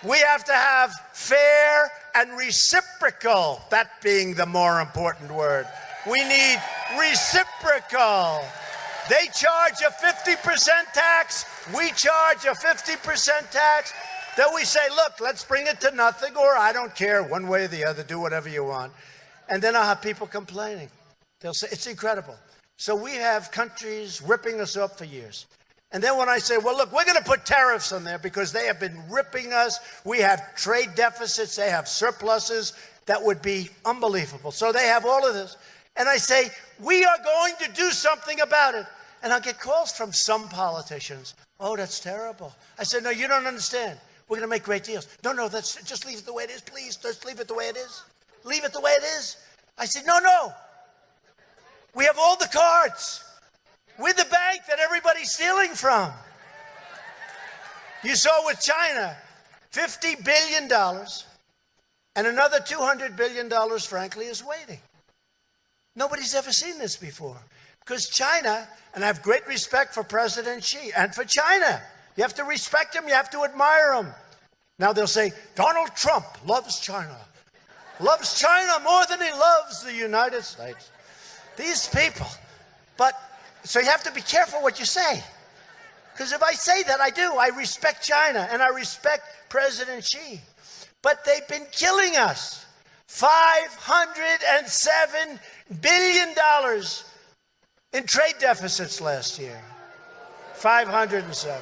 We have to have fair and reciprocal, that being the more important word. We need reciprocal. They charge a 50% tax, we charge a 50% tax. Then we say, look, let's bring it to nothing, or I don't care, one way or the other, do whatever you want. And then I'll have people complaining. They'll say, it's incredible. So we have countries ripping us up for years. And then when I say, well, look, we're going to put tariffs on there because they have been ripping us. We have trade deficits. They have surpluses that would be unbelievable. So they have all of this. And I say, we are going to do something about it. And I'll get calls from some politicians. Oh, that's terrible. I said, no, you don't understand. We're going to make great deals. No, just leave it the way it is, please. Just leave it the way it is. Leave it the way it is. I said, no. We have all the cards. We're the bank that everybody's stealing from. You saw with China, $50 billion, and another $200 billion, frankly, is waiting. Nobody's ever seen this before. Because China, and I have great respect for President Xi and for China. You have to respect him, you have to admire him. Now they'll say, Donald Trump loves China. Loves China more than he loves the United States. These people. But So you have to be careful what you say. Because if I say that, I do. I respect China and I respect President Xi. But they've been killing us. $507 billion in trade deficits last year. 507.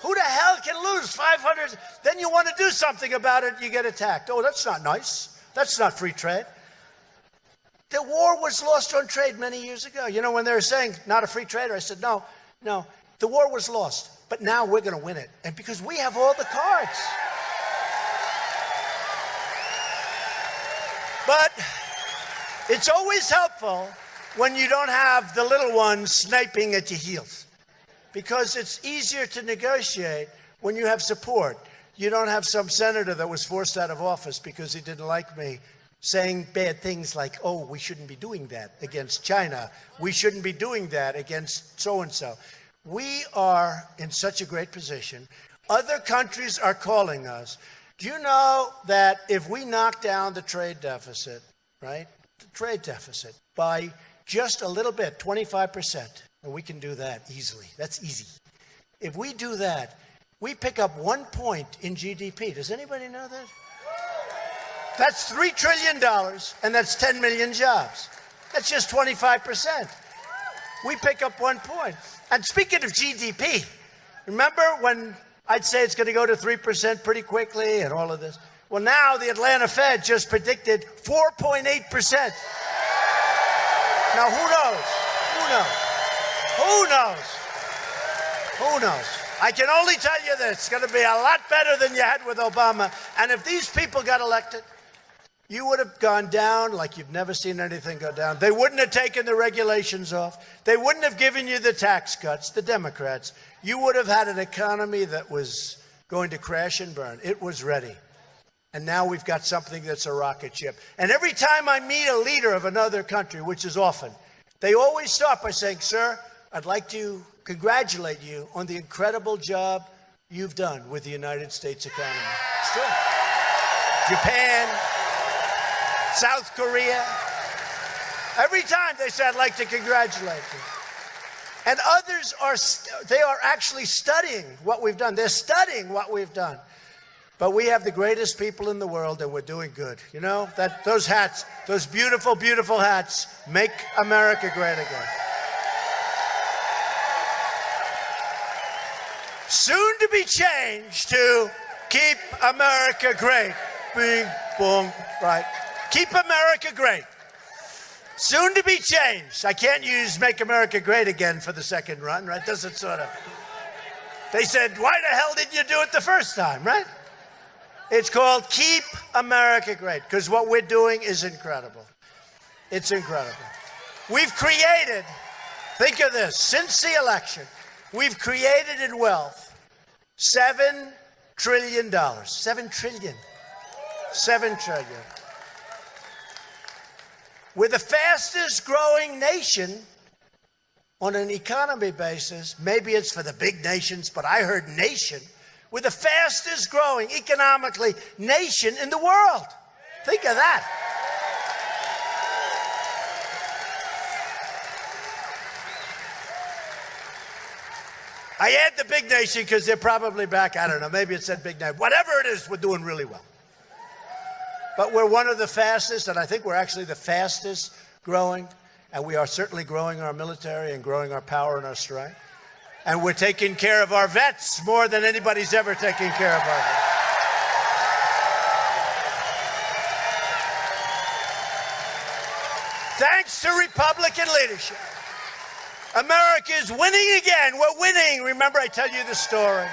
Who the hell can lose 500? Then you want to do something about it, you get attacked. Oh, that's not nice. That's not free trade. The war was lost on trade many years ago. You know, when they were saying, not a free trader, I said, no, the war was lost. But now we're going to win it. And because we have all the cards. But it's always helpful when you don't have the little ones sniping at your heels. Because it's easier to negotiate when you have support. You don't have some senator that was forced out of office because he didn't like me saying bad things like, oh, we shouldn't be doing that against China. We shouldn't be doing that against so-and-so. We are in such a great position. Other countries are calling us. Do you know that if we knock down the trade deficit, right, the trade deficit, by just a little bit, 25%, and we can do that easily. That's easy. If we do that, we pick up 1 point in GDP. Does anybody know that? That's $3 trillion, and that's 10 million jobs. That's just 25%. We pick up 1 point. And speaking of GDP, remember when I'd say it's going to go to 3% pretty quickly and all of this? Well, now the Atlanta Fed just predicted 4.8%. Now, who knows? Who knows? Who knows? Who knows? I can only tell you this. It's going to be a lot better than you had with Obama. And if these people got elected, you would have gone down like you've never seen anything go down. They wouldn't have taken the regulations off. They wouldn't have given you the tax cuts, the Democrats. You would have had an economy that was going to crash and burn. It was ready. And now we've got something that's a rocket ship. And every time I meet a leader of another country, which is often, they always start by saying, sir, I'd like to congratulate you on the incredible job you've done with the United States economy. It's true. Japan, South Korea. Every time they say, I'd like to congratulate you. And others they are actually studying what we've done. They're studying what we've done. But we have the greatest people in the world, and we're doing good. You know, those hats, those beautiful, beautiful hats, make America great again. Soon to be changed to keep America great. Bing, boom, right. Keep America great. Soon to be changed. I can't use make America great again for the second run, right? Doesn't sort of. They said, why the hell didn't you do it the first time, right? It's called Keep America Great, because what we're doing is incredible. It's incredible. We've created, think of this, since the election, we've created in wealth $7 trillion. $7 trillion. $7 trillion. We're the fastest growing nation on an economy basis. Maybe it's for the big nations, but I heard nation. We're the fastest growing economically nation in the world. Think of that. I add the big nation because they're probably back. I don't know. Maybe it said big nation. Whatever it is, we're doing really well. But we're one of the fastest, and I think we're actually the fastest growing. And we are certainly growing our military and growing our power and our strength. And we're taking care of our vets more than anybody's ever taken care of our vets. Thanks to Republican leadership, America is winning again. We're winning. Remember, I tell you the story.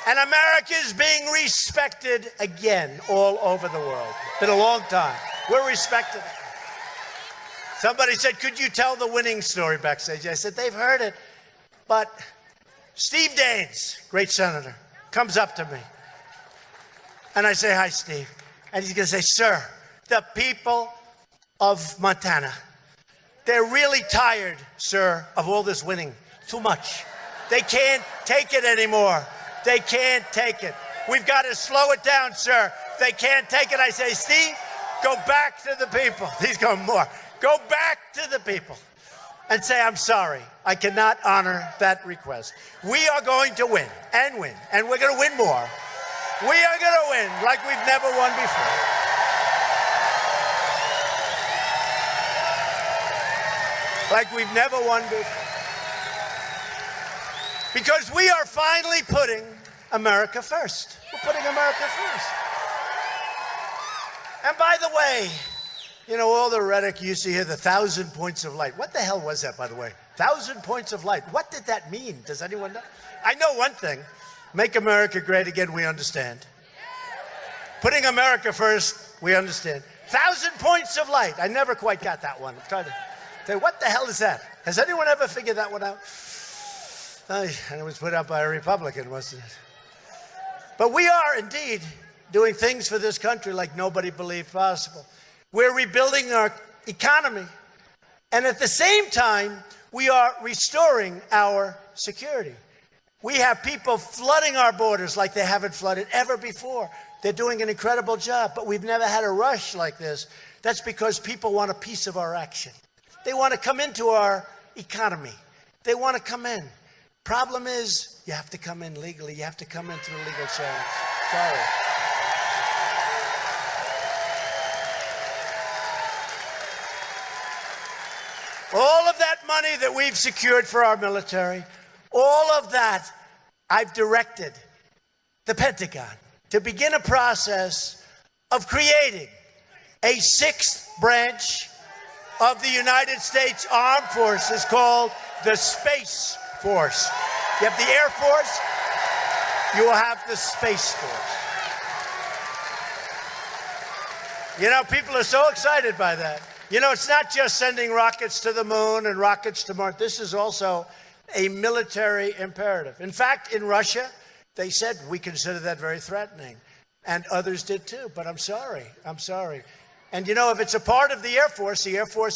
And America is being respected again all over the world. It's been a long time. We're respected. Somebody said, could you tell the winning story backstage? I said, they've heard it. But Steve Daines, great senator, comes up to me. And I say, hi, Steve. And he's going to say, sir, the people of Montana, they're really tired, sir, of all this winning. Too much. They can't take it anymore. They can't take it. We've got to slow it down, sir. They can't take it. I say, Steve, go back to the people. He's going more. Go back to the people. and say, I'm sorry, I cannot honor that request. We are going to win, and we're going to win more. We are going to win like we've never won before. Like we've never won before. Because we are finally putting America first. We're putting America first. And by the way, you know, all the rhetoric you see here, the 1,000 points of light. What the hell was that, by the way? 1,000 points of light. What did that mean? Does anyone know? I know one thing. Make America great again, we understand. Putting America first, we understand. 1,000 points of light. I never quite got that one. I'm trying to say, what the hell is that? Has anyone ever figured that one out? And it was put out by a Republican, wasn't it? But we are indeed doing things for this country like nobody believed possible. We're rebuilding our economy. And at the same time, we are restoring our security. We have people flooding our borders like they haven't flooded ever before. They're doing an incredible job, but we've never had a rush like this. That's because people want a piece of our action. They want to come into our economy. They want to come in. Problem is, you have to come in legally. You have to come in through legal channels. Sorry. All of that money that we've secured for our military, all of that, I've directed the Pentagon to begin a process of creating a sixth branch of the United States Armed Forces called the Space Force. You have the Air Force, you will have the Space Force. You know, people are so excited by that. You know, it's not just sending rockets to the moon and rockets to Mars. This is also a military imperative. In fact, in Russia, they said we consider that very threatening. And others did too, but I'm sorry. And you know, if it's a part of the Air Force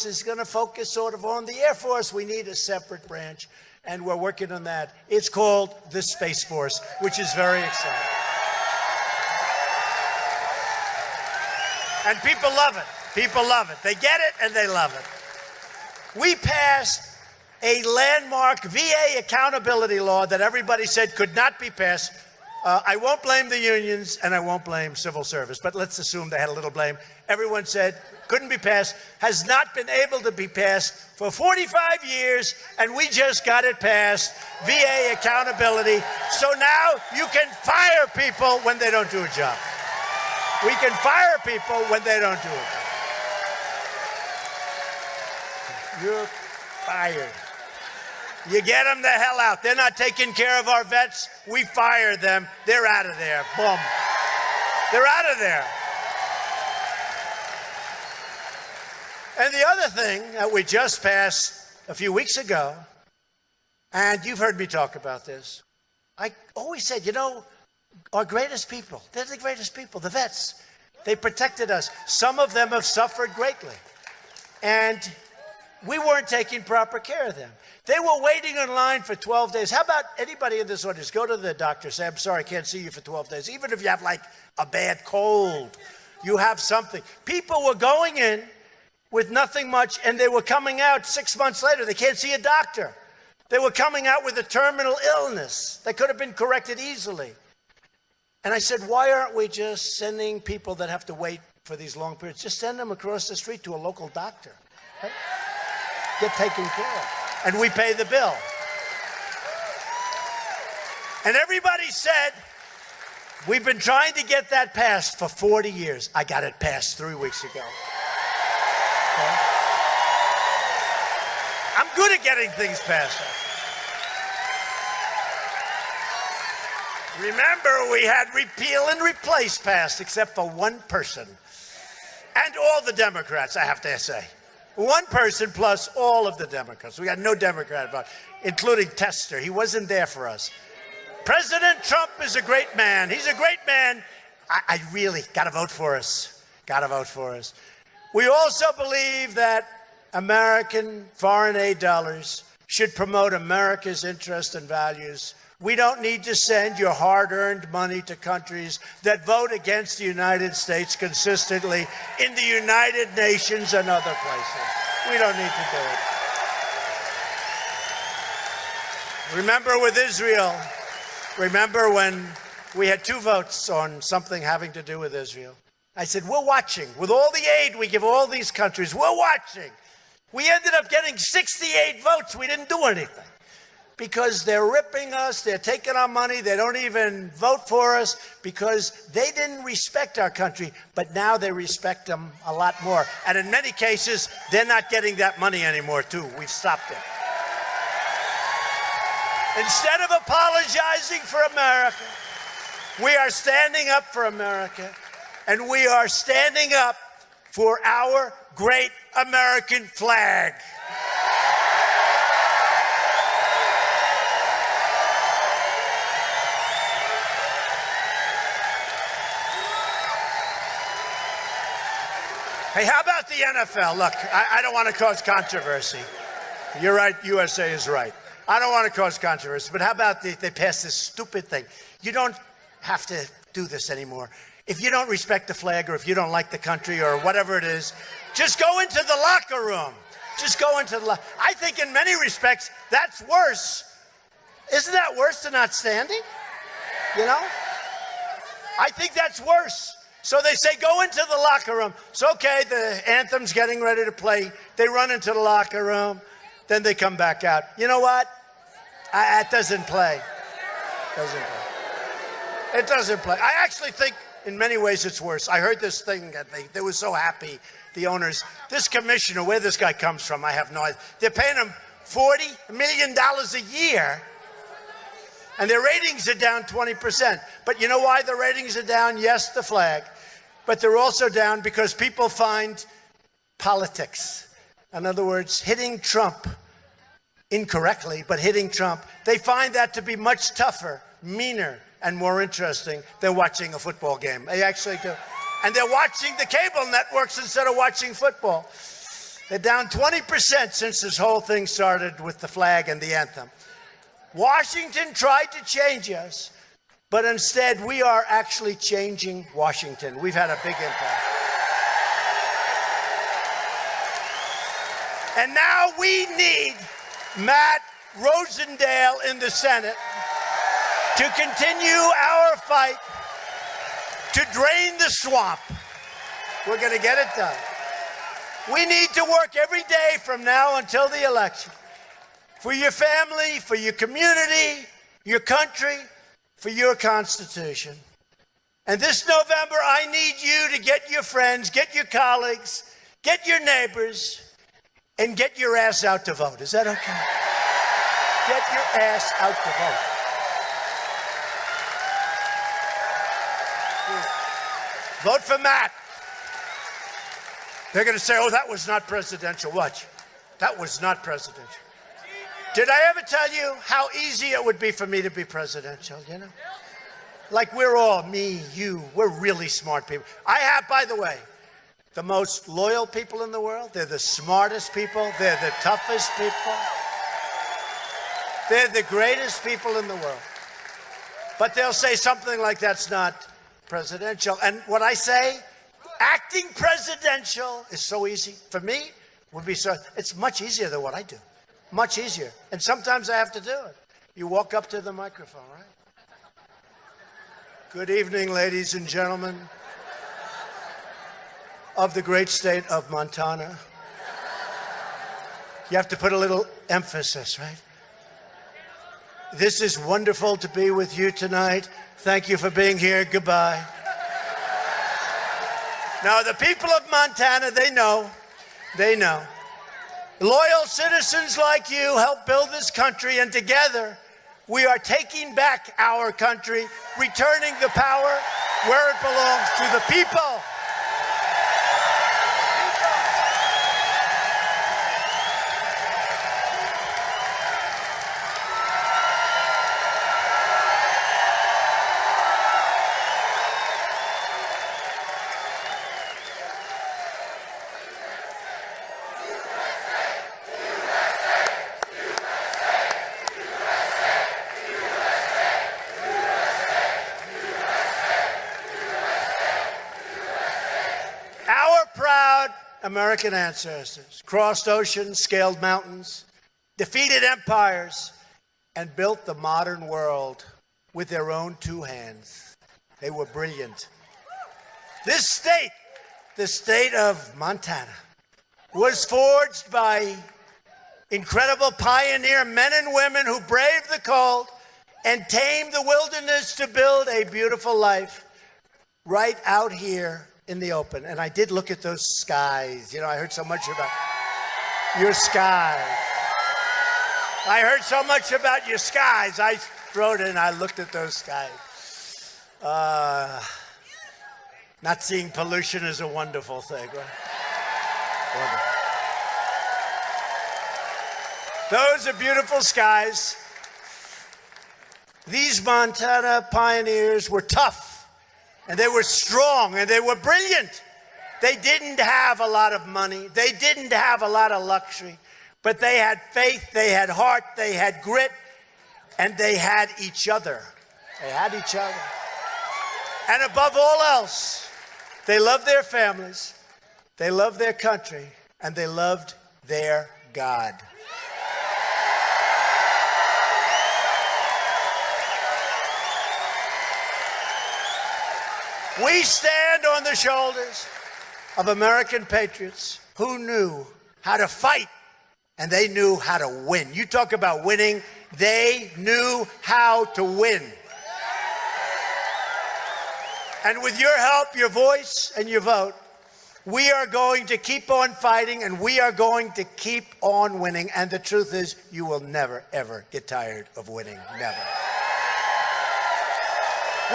is going to focus sort of on the Air Force. We need a separate branch, and we're working on that. It's called the Space Force, which is very exciting. And people love it. People love it. They get it and they love it. We passed a landmark VA accountability law that everybody said could not be passed. I won't blame the unions and I won't blame civil service, but let's assume they had a little blame. Everyone said couldn't be passed, has not been able to be passed for 45 years, and we just got it passed, VA accountability. So now you can fire people when they don't do a job. We can fire people when they don't do a job. You're fired. You get them the hell out. They're not taking care of our vets. We fire them. They're out of there. Boom. They're out of there. And the other thing that we just passed a few weeks ago, and you've heard me talk about this, I always said, you know, our greatest people, they're the greatest people, the vets. They protected us. Some of them have suffered greatly. And we weren't taking proper care of them. They were waiting in line for 12 days. How about anybody in this audience, go to the doctor, say, I'm sorry, I can't see you for 12 days. Even if you have like a bad cold, you have something. People were going in with nothing much, and they were coming out 6 months later. They can't see a doctor. They were coming out with a terminal illness that could have been corrected easily. And I said, why aren't we just sending people that have to wait for these long periods? Just send them across the street to a local doctor. Right? Get taken care of. And we pay the bill. And everybody said, we've been trying to get that passed for 40 years. I got it passed 3 weeks ago. Okay? I'm good at getting things passed. Remember, we had repeal and replace passed, except for one person. And all the Democrats, I have to say. One person plus all of the Democrats. We got no Democrat about it, including Tester. He wasn't there for us. President Trump is a great man. He's a great man. I really got to vote for us. Got to vote for us. We also believe that American foreign aid dollars should promote America's interests and values. We don't need to send your hard-earned money to countries that vote against the United States consistently in the United Nations and other places. We don't need to do it. Remember with Israel, remember when we had 2 votes on something having to do with Israel? I said, we're watching. With all the aid we give all these countries, we're watching. We ended up getting 68 votes. We didn't do anything because they're ripping us. They're taking our money. They don't even vote for us because they didn't respect our country. But now they respect them a lot more. And in many cases, they're not getting that money anymore, too. We've stopped it. Instead of apologizing for America, we are standing up for America, and we are standing up for our great American flag. Hey, how about the NFL? Look, I don't want to cause controversy. You're right, USA is right. I don't want to cause controversy, but how about they passed this stupid thing? You don't have to do this anymore. If you don't respect the flag or if you don't like the country or whatever it is, just go into the locker room. Just go into the I think in many respects, that's worse. Isn't that worse than not standing? You know? I think that's worse. So they say, go into the locker room. It's okay, the anthem's getting ready to play. They run into the locker room. Then they come back out. You know what? It doesn't play. It doesn't play. I actually think in many ways it's worse. I heard this thing that they were so happy, the owners. This commissioner, where this guy comes from, I have no idea. They're paying him $40 million a year, and their ratings are down 20%. But you know why the ratings are down? Yes, the flag. But they're also down because people find politics. In other words, hitting Trump incorrectly, but hitting Trump, they find that to be much tougher, meaner, and more interesting than watching a football game. They actually do. And they're watching the cable networks instead of watching football. They're down 20% since this whole thing started with the flag and the anthem. Washington tried to change us, but instead we are actually changing Washington. We've had a big impact. And now we need Matt Rosendale in the Senate to continue our fight to drain the swamp. We're going to get it done. We need to work every day from now until the election for your family, for your community, your country, for your Constitution. And this November, I need you to get your friends, get your colleagues, get your neighbors, and get your ass out to vote. Is that okay? Get your ass out to vote. Vote for Matt. They're going to say, oh, that was not presidential. Watch. That was not presidential. Did I ever tell you how easy it would be for me to be presidential, you know? Like we're all, me, you, we're really smart people. I have, by the way, the most loyal people in the world. They're the smartest people. They're the toughest people. They're the greatest people in the world. But they'll say something like that's not presidential. And what I say, acting presidential is so easy. For me, would be so, it's much easier than what I do. Much easier. And sometimes I have to do it. You walk up to the microphone, right? Good evening, ladies and gentlemen of the great state of Montana. You have to put a little emphasis, right? This is wonderful to be with you tonight. Thank you for being here. Goodbye. Now, the people of Montana, they know. Loyal citizens like you help build this country, and together we are taking back our country, returning the power where it belongs, to the people. American ancestors crossed oceans, scaled mountains, defeated empires, and built the modern world with their own two hands. They were brilliant. This state, the state of Montana, was forged by incredible pioneer men and women who braved the cold and tamed the wilderness to build a beautiful life right out here in the open. And I did look at those skies. You know, I heard so much about your skies. I heard so much about your skies. I rode in, I looked at those skies. Not seeing pollution is a wonderful thing, right? Wonderful. Those are beautiful skies. These Montana pioneers were tough, and they were strong, and they were brilliant. They didn't have a lot of money. They didn't have a lot of luxury, but they had faith, they had heart, they had grit, and they had each other. They had each other. And above all else, they loved their families, they loved their country, and they loved their God. We stand on the shoulders of American patriots who knew how to fight and they knew how to win. You talk about winning, they knew how to win. And with your help, your voice, and your vote, we are going to keep on fighting and we are going to keep on winning. And the truth is, you will never, ever get tired of winning. Never.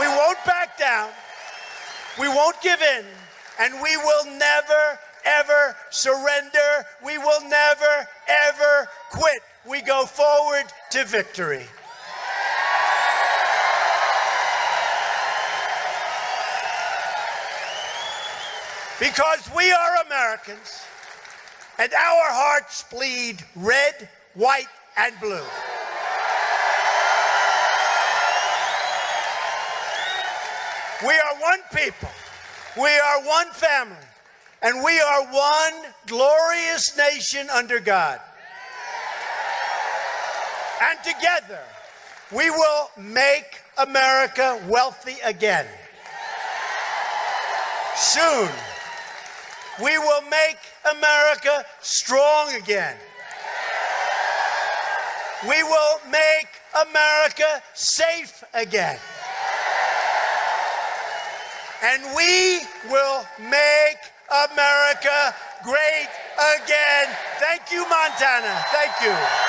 We won't back down. We won't give in, and we will never, ever surrender. We will never, ever quit. We go forward to victory. Because we are Americans, and our hearts bleed red, white, and blue. We are one people, we are one family, and we are one glorious nation under God. And together, we will make America wealthy again. Soon, we will make America strong again. We will make America safe again. And we will make America great again. Thank you, Montana. Thank you.